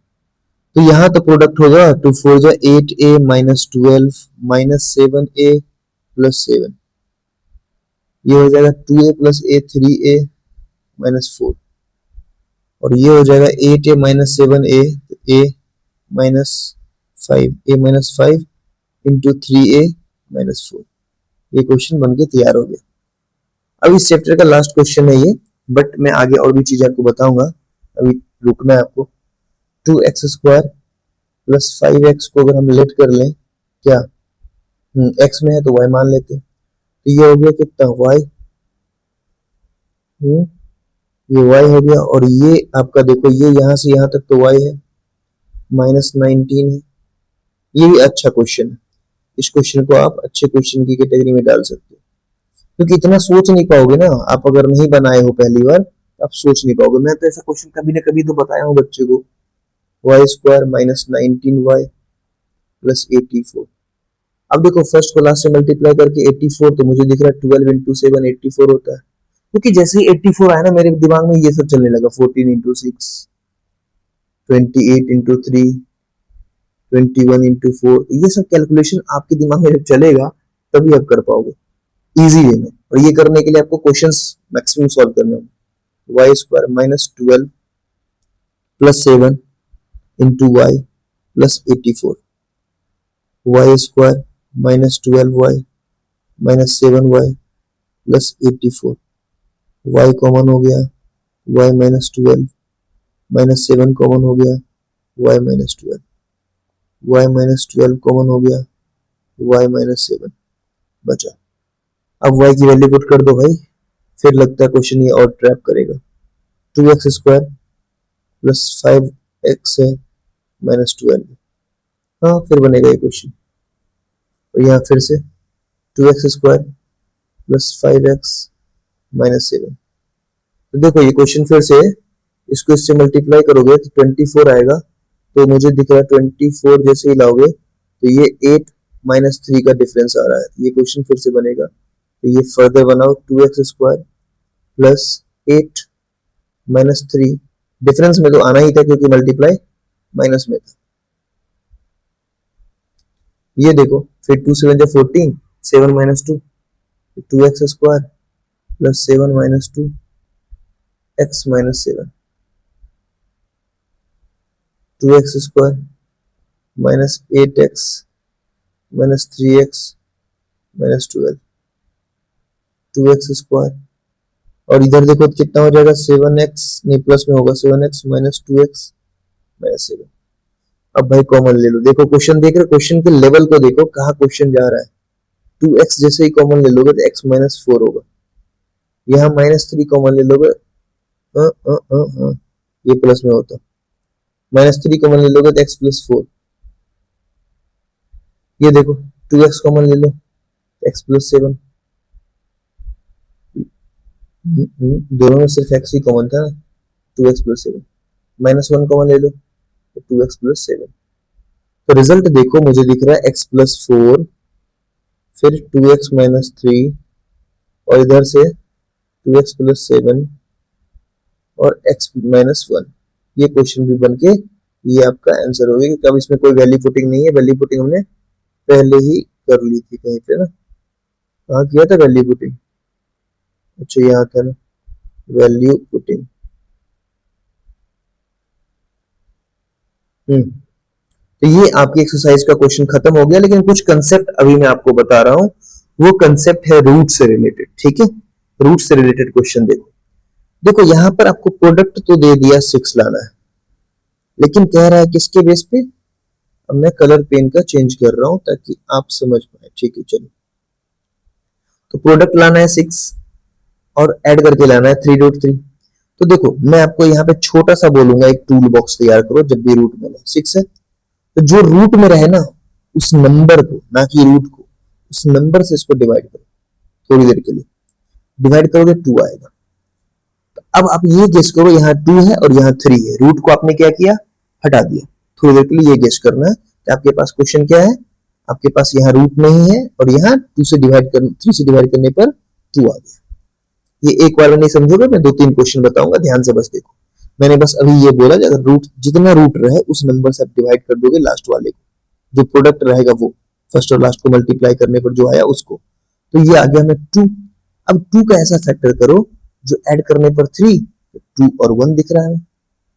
तो यहाँ तो प्रोडक्ट होगा 2 4 जा 8a minus 12 minus 7a plus 7, ये हो जाएगा 2a plus a 3a minus 4, और ये हो जाएगा 8a minus 7a a minus 5 a minus 5 into 3a minus 4। ये क्वेश्चन बन के तैयार हो गया। अब इस चैप्टर का लास्ट क्वेश्चन है ये, बट मैं आगे और भी चीज आपको बताऊंगा, अभी रुकना है आपको। 2x स्क्वायर प्लस 5x को अगर हम लेट कर लें, क्या x में है तो y मान लेते हैं, तो ये हो गया कितना y, ये y हो गया, और ये आपका देखो ये यहाँ से यहाँ तक तो y है, माइनस 19 है। ये भी अच्छा क्वेश्चन है, इस क्वेश्चन को आप अच्छे क्वेश्चन की कैटेगरी में डाल सकते हो, क्योंकि इतना सोच नहीं पाओगे ना आप, अगर नहीं बनाए हो पहली बार आप सोच नहीं पाओगे। मैं तो ऐसा क्वेश्चन कभी ना कभी तो बताया हूँ बच्चे को, Y square minus 19y plus 84। अब देखो फर्स्ट को लास्ट से मल्टीप्लाई करके 84, तो मुझे दिख रहा है 12 इंटू 7 84 होता है, क्योंकि जैसे ही 84 आया ना मेरे दिमाग में ये सब चलने लगा, 14 इंटू 6, 28 इंटू 3, 21 इंटू 4, ये सब कैलकुलेशन आपके दिमाग में जब चलेगा तभी आप कर पाओगे इजी वे में। और ये करने के लिए आपको क्वेश्चंस मैक्सिमम सॉल्व करने होंगे। Y square minus 12 plus 7 into y plus 84, वाई square minus 12y minus 7y plus 84, y common हो गया, y माइनस 12 माइनस 7 कॉमन हो गया, y minus 12, y minus 12 common हो गया, y माइनस 7 बचा। अब y की वैल्यू पुट कर दो भाई, फिर लगता है क्वेश्चन ये और ट्रैप करेगा। 2x स्क्वायर प्लस 5x है माइनस 12, हाँ फिर बनेगा ये क्वेश्चन। और यहाँ फिर से 2x square plus 5x minus 7, तो देखो ये क्वेश्चन फिर से, इसको इससे मल्टीप्लाई करोगे तो 24 आएगा। तो मुझे दिख रहा है 24 जैसे ही लाओगे तो ये 8 माइनस 3 का डिफरेंस आ रहा है, ये क्वेश्चन फिर से बनेगा। तो ये फर्दर बनाओ, 2x square plus 8 minus 3, difference में तो आना ही था क्योंकि मल्टीप्लाई माइनस में था। ये देखो फिर 2 7 जा 14, 7 minus 2, 2x square plus 7 minus 2 x minus 7, 2x square minus 8x minus 3x minus 12, 2x square, और इधर देखो तो कितना हो जाएगा 7x, नहीं प्लस में होगा 7x माइनस 2x माइनस 7। अब भाई कॉमन ले लो, देखो क्वेश्चन देख रहे, क्वेश्चन के लेवल को देखो कहाँ क्वेश्चन जा रहा है। 2x जैसे ही कॉमन ले लोगे तो x माइनस 4 होगा, यहाँ माइनस 3 कॉमन ले लोगे, ये प्लस में होता, माइनस 3 कॉमन ले लोगे तो x प्लस 4, ये देखो 2x कॉमन ले लो x प्लस 7, दोनों में सिर्फ x ही कॉमन था ना, 2x प्लस 7, माइनस 1 कॉमन ले लो तो 2x प्लस 7। तो रिजल्ट देखो मुझे दिख रहा है x प्लस 4, फिर 2x माइनस 3, और इधर से 2x प्लस 7 और x माइनस 1। ये क्वेश्चन भी बन के ये आपका आंसर होगा, क्योंकि अब इसमें कोई वैल्यू पुटिंग नहीं है, वैल्यू पुटिंग हमने पहले ही कर ली थी कहीं पे ना, कहाँ किया था वैल्यू पुटिंग, अच्छा यहाँ था ना वैल्यू पुटिंग। तो ये आपकी एक्सरसाइज का क्वेश्चन खत्म हो गया, लेकिन कुछ कंसेप्ट अभी मैं आपको बता रहा हूं, वो कंसेप्ट है रूट से रिलेटेड। ठीक है, रूट से रिलेटेड क्वेश्चन देखो, देखो यहां पर आपको प्रोडक्ट तो दे दिया 6 लाना है, लेकिन कह रहा है किसके बेस पे। अब मैं कलर पेन का चेंज कर रहा हूं ताकि आप समझ पाए। ठीक है चलो, तो प्रोडक्ट लाना है 6 और ऐड करके लाना है 3.3। तो देखो मैं आपको यहाँ पे छोटा सा बोलूंगा, एक टूल बॉक्स तैयार करो जब भी रूट में 6 है, तो जो रूट में रहे ना उस नंबर को, ना कि रूट को, उस नंबर से इसको डिवाइड करो, थोड़ी देर के लिए डिवाइड करोगे 2 आएगा। तो अब आप ये गेस करो, यहाँ 2 है और यहाँ 3 है, रूट को आपने क्या किया, हटा दिया। थोड़ी देर के लिए ये गेस करना है कि आपके पास क्वेश्चन क्या है, आपके पास यहाँ रूट नहीं है और यहाँ 3 से डिवाइड करने पर 2 आ गया। ये एक बार में नहीं समझोगे, मैं 2-3 क्वेश्चन बताऊंगा, ध्यान से बस देखो। मैंने बस अभी ये बोला अगर रूट, जितना रूट रहे उस नंबर से आप डिवाइड कर दोगे लास्ट वाले को, जो प्रोडक्ट रहेगा वो फर्स्ट और लास्ट को मल्टीप्लाई करने पर जो आया उसको। तो ये आ गया हमें 2। अब 2 का ऐसा फैक्टर करो जो ऐड करने पर 3, 2 और 1 दिख रहा है,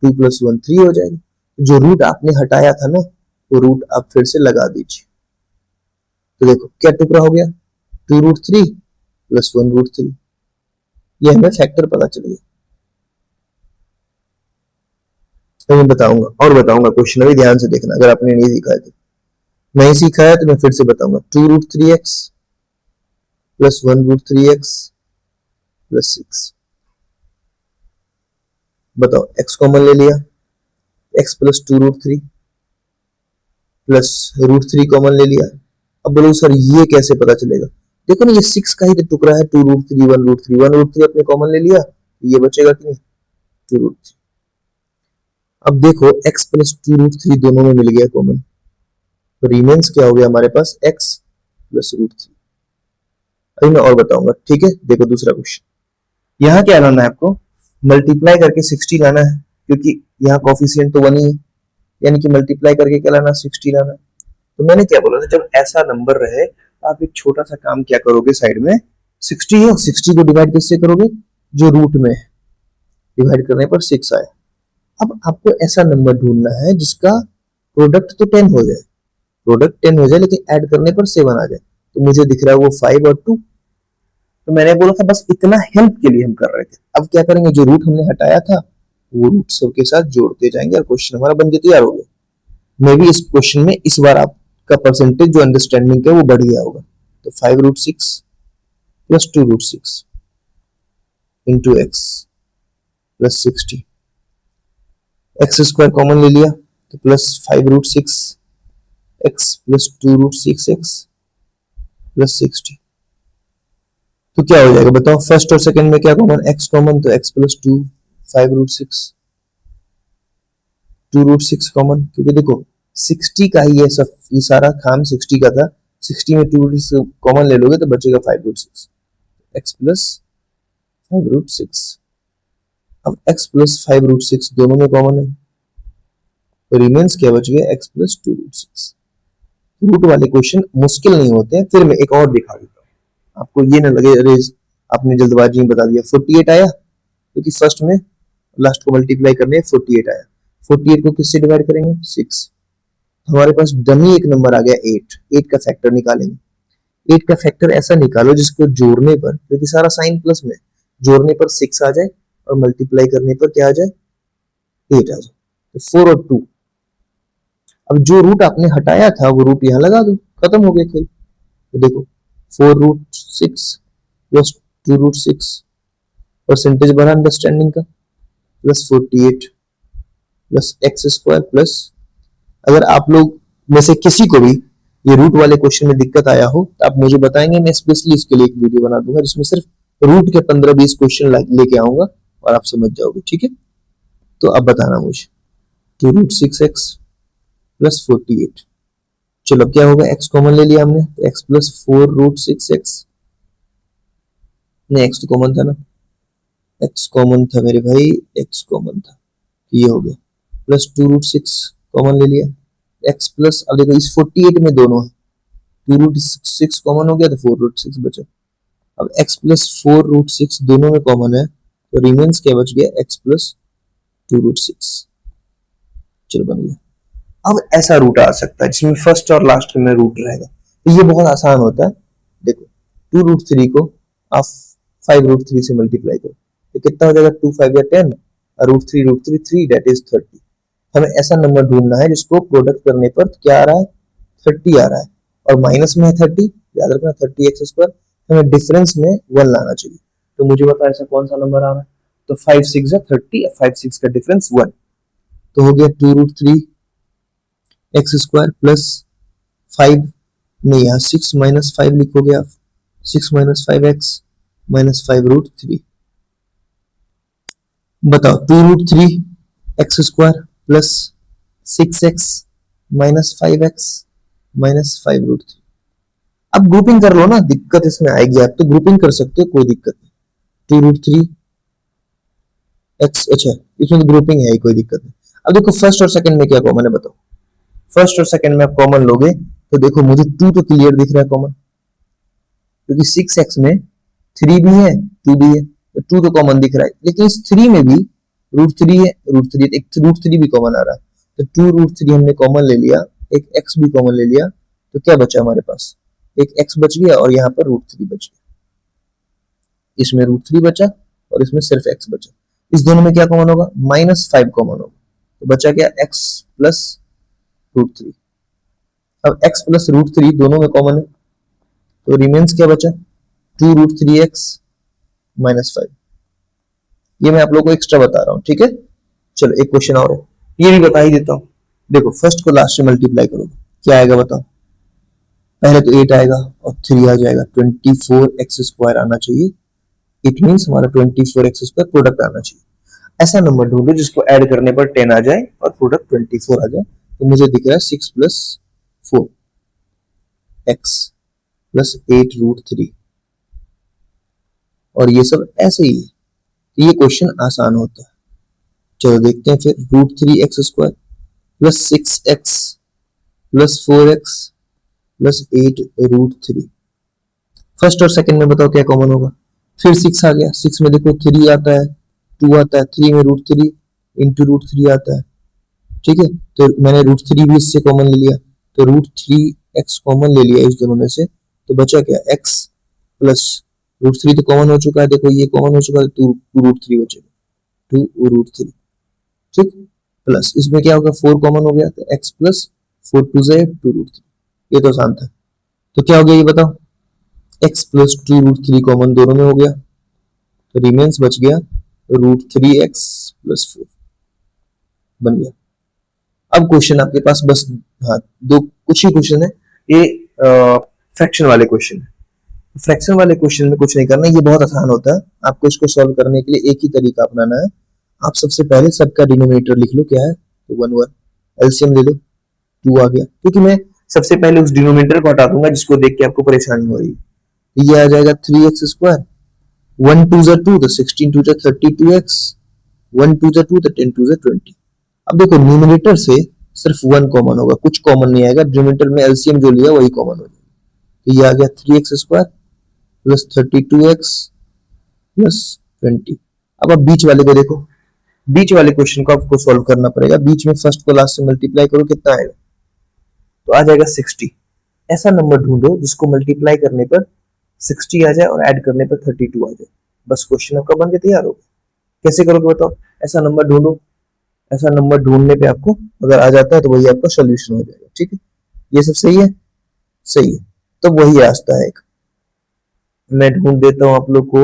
2 प्लस 1 3 हो जाएगा। जो रूट आपने हटाया था ना वो रूट आप फिर से लगा दीजिए। तो देखो क्या टुकड़ा हो गया, 2√3 प्लस 1√3, ये हमें फैक्टर पता चल गया। तो मैं बताऊंगा और बताऊंगा क्वेश्चन, अभी ध्यान से देखना अगर आपने नहीं सीखा है तो। नहीं सीखा है तो मैं फिर से बताऊंगा, 2√3x प्लस 1√3x प्लस 6। बताओ x कॉमन ले लिया, x प्लस 2√3 प्लस √3 कॉमन ले लिया। अब बोलो सर ये कैसे पता चलेगा, देखो ना ये 6 का ही तो टुकड़ा है, 2√3 1√3, 1√3 अपने कॉमन ले लिया, ये बचेगा कि नहीं 2√3। अब देखो x प्लस 2√3 दोनों में मिल गया कॉमन, तो रिमेन्स क्या हो गया हमारे पास x प्लस √3। अभी मैं और बताऊंगा, ठीक है। देखो दूसरा क्वेश्चन, यहाँ क्या लाना है आपको, मल्टीप्लाई करके 60 लाना है, क्योंकि यहाँ कोफिशिएंट तो 1 ही है, यानी कि मल्टीप्लाई करके क्या लाना, 60 लाना है। तो मैंने क्या बोला था, जब ऐसा नंबर रहे आप एक छोटा सा काम क्या करोगे, साइड में 60 है, 60 को डिवाइड किससे करोगे, जो रूट में डिवाइड करने पर 6 आए। अब आपको ऐसा नंबर ढूंढना है जिसका प्रोडक्ट तो 10 हो जाए, प्रोडक्ट 10 हो जाए लेकिन ऐड करने पर 7 आ जाए। तो मुझे दिख रहा है वो 5 और 2। तो मैंने बोला था बस इतना हेल्प के लिए हम कर रहे थे। अब क्या करेंगे, जो रूट हमने हटाया था वो रूट सब के साथ जोड़ते जाएंगे और क्वेश्चन हमारा बन के तैयार हो गया। मे भी इस क्वेश्चन में इस बार आपका परसेंटेज जो अंडरस्टैंडिंग का वो बढ़ गया होगा। तो 5√6 plus 2√6 into x plus 60, x square common ले लिया तो plus 5√6 x plus 2√6 x plus 60। तो क्या हो जाएगा बताओ, फर्स्ट और सेकंड में क्या कॉमन, एक्स कॉमन, तो एक्स प्लस 2 5√6 2√6 कॉमन, क्योंकि देखो 60 का ही सब ये सारा काम 60 का था, 60 में 2√6 कॉमन ले लोगे तो बचेगा 5√6, एक्स प्लस 5√6। अब x प्लस 5√6 दोनों में कॉमन है, तो रिमेन्स क्या बच गया, x प्लस 2√6। रूट वाले क्वेश्चन मुश्किल नहीं होते हैं। फिर मैं एक और दिखा देता हूँ, आपको ये ना लगे अरे आपने जल्दबाजी में बता दिया। 48 आया क्योंकि फर्स्ट में लास्ट को मल्टीप्लाई करने 48 आया। 48 को किससे डिवाइड करेंगे, 6। हमारे पास डमी एक नंबर आ गया 8। 8 का फैक्टर निकालेंगे। 8 का फैक्टर ऐसा निकालो जिसको जोड़ने पर, क्योंकि सारा साइन प्लस में, जोड़ने पर 6 आ जाए और मल्टीप्लाई करने पर क्या आ जाए, 8 आ जाए। तो 4 और 2। अब जो रूट आपने हटाया था वो रूट यहाँ लगा दो, खत्म हो गया खेल। तो देखो 4√6 प्लस 2√6, परसेंटेज बना अंडरस्टैंडिंग का, plus 48 plus x square plus, अगर आप लोग में से किसी को भी ये रूट वाले क्वेश्चन में दिक्कत आया हो तो आप मुझे बताएंगे, मैं स्पेशली इसके लिए एक वीडियो बना दूंगा जिसमें सिर्फ रूट के 15-20 क्वेश्चन लेके आऊंगा और आप समझ जाओगे, ठीक है। तो अब बताना मुझे, 2√6x प्लस 48, चलो क्या होगा, x कॉमन ले लिया हमने, तो x प्लस 4√6x, नहीं x तो कॉमन था ना, x कॉमन था मेरे भाई, x कॉमन था, ये हो गया, प्लस 2√6 कॉमन ले लिया, x प्लस, अब देखो इस 48 में दोनों है, 2√6 कॉमन हो गया तो 4√6 बचा। अब x प्लस 4√6 दोनों में कॉमन है, तो रिमेन्स क्या बच गया, x प्लस 2√6। चलो बन गया। अब ऐसा रूट आ सकता है जिसमें फर्स्ट और लास्ट में रूट रहेगा, तो ये बहुत आसान होता है। देखो 2√3 को आप 5√3 से मल्टीप्लाई करो तो कितना हो जाएगा, 2 5 या 10, और √3 3 दैट इज 30। हमें ऐसा नंबर ढूंढना है जिसको प्रोडक्ट करने पर क्या आ रहा है, 30 आ रहा है, और माइनस में है 30, याद रखना 30x², हमें डिफरेंस में 1 लाना चाहिए। तो मुझे बता ऐसा कौन सा नंबर आ रहा है, तो 5 6 है 30, 5 6 का डिफरेंस 1, तो हो गया 2√3 x² प्लस 5, नहीं यहाँ 6 माइनस 5 लिखोगे आप, 6 माइनस 5x माइनस 5√3। बताओ 2√3 x² plus 6x minus 5x minus 5√3। अब ग्रुपिंग कर लो ना, दिक्कत इसमें आएगी, आप तो ग्रुपिंग कर सकते हो, कोई दिक्कत नहीं। 2√3 x, अच्छा इसमें तो ग्रुपिंग है, कोई दिक्कत नहीं। अब देखो फर्स्ट और सेकंड में क्या कॉमन है बताओ, फर्स्ट और सेकंड में आप कॉमन लोगे तो देखो मुझे 2 तो क्लियर दिख रहा है कॉमन, क्योंकि 6x में 3 भी है 2 भी है, तो 2 तो कॉमन दिख रहा है, लेकिन इस 3 में भी √3 है, √3 भी कॉमन आ रहा है, तो 2√3 हमने कॉमन ले लिया, एक x भी कॉमन ले लिया, तो क्या बचा हमारे पास, एक x बच गया और यहाँ पर √3 बच गया, इसमें √3 बचा और इसमें सिर्फ x बचा। इस दोनों में क्या कॉमन होगा, -5 कॉमन होगा, तो बचा क्या, x प्लस √3। अब x प्लस √3 दोनों में कॉमन है, तो रिमेन्स क्या बचा, 2√3x माइनस 5। ये मैं आप लोगों को एक्स्ट्रा बता रहा हूँ, ठीक है। चलो एक क्वेश्चन और है, ये भी बता ही देता हूँ। देखो फर्स्ट को लास्ट में मल्टीप्लाई करो, क्या आएगा बताओ, पहले तो 8 आएगा और 3 आ जाएगा, 24x² आना चाहिए। इट मीन्स हमारा 24x² प्रोडक्ट आना चाहिए। ऐसा नंबर ढूंढो जिसको ऐड करने पर 10 आ जाए और प्रोडक्ट 24 आ जाए। तो मुझे दिख रहा है 6 प्लस 4 x प्लस 8√3, और ये सब ऐसे ही है, ये क्वेश्चन आसान होता है। चलो देखते हैं फिर। √3x² plus 6x plus 4x plus 8 √3। First और सेकंड में बताओ क्या कॉमन होगा। फिर 6 आ गया, 6 में देखो 3 आता है, 2 आता है, 3 में √3 इंटू √3 आता है। ठीक है, तो मैंने √3 भी इससे कॉमन ले लिया, तो √3x कॉमन ले लिया इस दोनों में से, तो बचा क्या x प्लस √3 तो कॉमन हो चुका है, देखो ये कॉमन हो चुका है, 2 √3 बचेगा 2 √3। ठीक, प्लस इसमें क्या होगा 4 कॉमन हो गया, तो x प्लस 4 2 से 2 √3। ये तो आसान था। तो क्या हो गया ये बताओ, x प्लस 2 √3 कॉमन दोनों में हो गया, तो रिमेन्स बच गया √3x प्लस 4 बन गया। अब क्वेश्चन आपके पास बस हाँ दो कुछ ही क्वेश्चन है, ये फ्रैक्शन वाले क्वेश्चन है। फ्रैक्शन वाले क्वेश्चन में कुछ नहीं करना, ये बहुत आसान होता है। आपको इसको सॉल्व करने के लिए एक ही तरीका अपनाना है। आप सबसे पहले सबका डिनोमिनेटर लिख लो, क्या है तो 1 1, एलसीएम ले लो, 2 आ गया, क्योंकि मैं सबसे पहले उस डिनोमिनेटर को हटा दूंगा जिसको देख के आपको परेशानी हो रही है। ये आ जाएगा 3x², 1 2 जा 2 तो 16 2 जा 32x, 1 2 जा 2 तो 10 2 जा 20। अब देखो न्यूमरेटर से सिर्फ 1 कॉमन होगा, कुछ कॉमन नहीं आएगा, डिनोमिनेटर में एलसीएम जो लिया वही कॉमन हो जाएगा। तो ये आ गया 3x² प्लस 32x प्लस 20। अब आप बीच वाले को देखो, बीच वाले क्वेश्चन को आपको सॉल्व करना पड़ेगा। बीच में फर्स्ट को लास्ट से मल्टीप्लाई करो, कितना आएगा, तो आ जाएगा 60। ऐसा नंबर ढूंढो जिसको मल्टीप्लाई करने पर 60 आ जाए और ऐड करने पर 32 आ जाए, बस क्वेश्चन आपका बन के तैयार होगा। कैसे करोगे बताओ, ऐसा नंबर ढूंढो, ऐसा नंबर ढूंढने पे आपको अगर आ जाता है तो वही आपका सोल्यूशन हो जाएगा। ठीक है, ये सब सही है, सही है, तो वही रास्ता है एक, मैं ढूंढ देता हूं आप लोग को।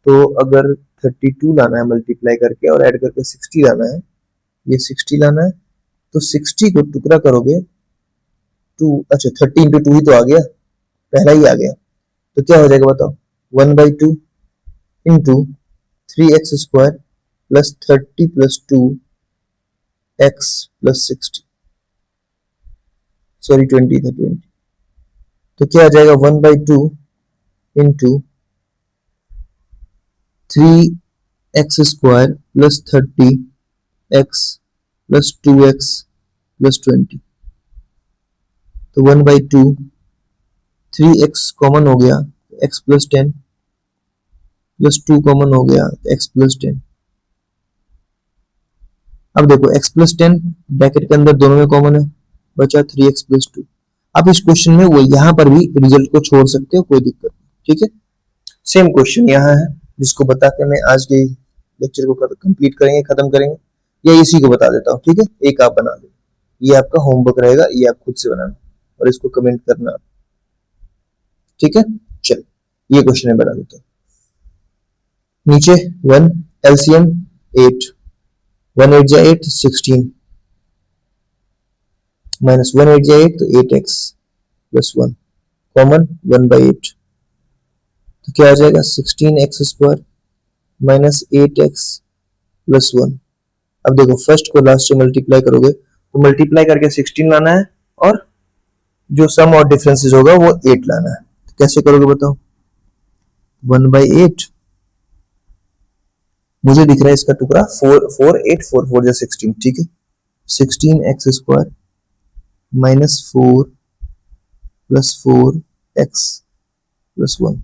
तो अगर 32 लाना है मल्टीप्लाई करके और ऐड करके 60 लाना है, ये 60 लाना है, तो 60 को टुकड़ा करोगे 2, अच्छा 30 इंटू 2 ही तो आ गया, पहला ही आ गया, तो क्या हो जाएगा बताओ, 1/2 into 3x² plus 30 plus 2 x plus 60, sorry 20 था 20, तो क्या आ जाएगा 1/2 into 3x² plus 30x plus 2x plus 20, तो 1/2, 3x कॉमन हो गया x प्लस 10 प्लस 2 कॉमन हो गया x प्लस 10। अब देखो x प्लस 10 ब्रैकेट के अंदर दोनों में कॉमन है, बचा 3x प्लस 2। अब इस क्वेश्चन में वो यहाँ पर भी रिजल्ट को छोड़ सकते हो, कोई दिक्कत नहीं। ठीक है, सेम क्वेश्चन यहाँ है जिसको बता के मैं आज के लेक्चर को कंप्लीट करेंगे, खत्म करेंगे, या इसी को बता देता हूँ। ठीक है, एक आप बना लो, ये आपका होमवर्क रहेगा, ये आप खुद से बनाना और इसको कमेंट करना। ठीक है, चल ये क्वेश्चन मैं बना देता हूँ। नीचे 1 एलसीएम 8, 1 8 जा 8 16 माइनस 1 8 जा 8 तो 8x प्लस 1 कॉमन 1/8, तो क्या आ जाएगा 16x² माइनस 8x प्लस 1। अब देखो फर्स्ट को लास्ट से मल्टीप्लाई करोगे तो मल्टीप्लाई करके 16 लाना है और जो सम और डिफरेंसेस होगा वो 8 लाना है। तो कैसे करोगे बताओ, 1/8, मुझे दिख रहा है इसका टुकड़ा 4 4 8 4 4 जा 16। ठीक है, 16x² minus 4 plus 4x plus 1।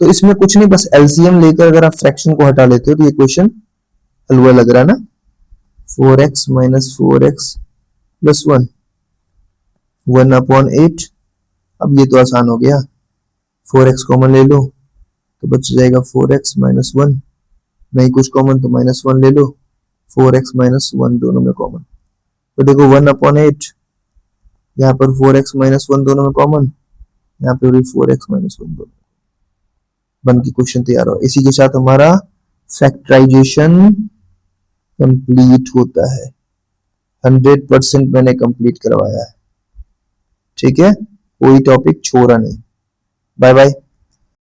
तो इसमें कुछ नहीं, बस एलसीएम लेकर अगर आप फ्रैक्शन को हटा लेते हो तो ये क्वेश्चन हलवा लग रहा है ना। 4x minus 4x plus 1, 1/8। अब ये तो आसान हो गया, 4x कॉमन ले लो तो बच जाएगा 4x माइनस 1, नहीं कुछ कॉमन तो -1 ले लो, 4x माइनस 1 दोनों में कॉमन, तो देखो 1/8, यहाँ पर 4x माइनस 1 दोनों में कॉमन, यहाँ पे 4x माइनस 1 दोनों बन के क्वेश्चन तैयार हो। इसी के साथ हमारा फैक्टराइजेशन कंप्लीट होता है, 100% मैंने कंप्लीट करवाया है। ठीक है, कोई टॉपिक छोड़ा नहीं। Bye bye.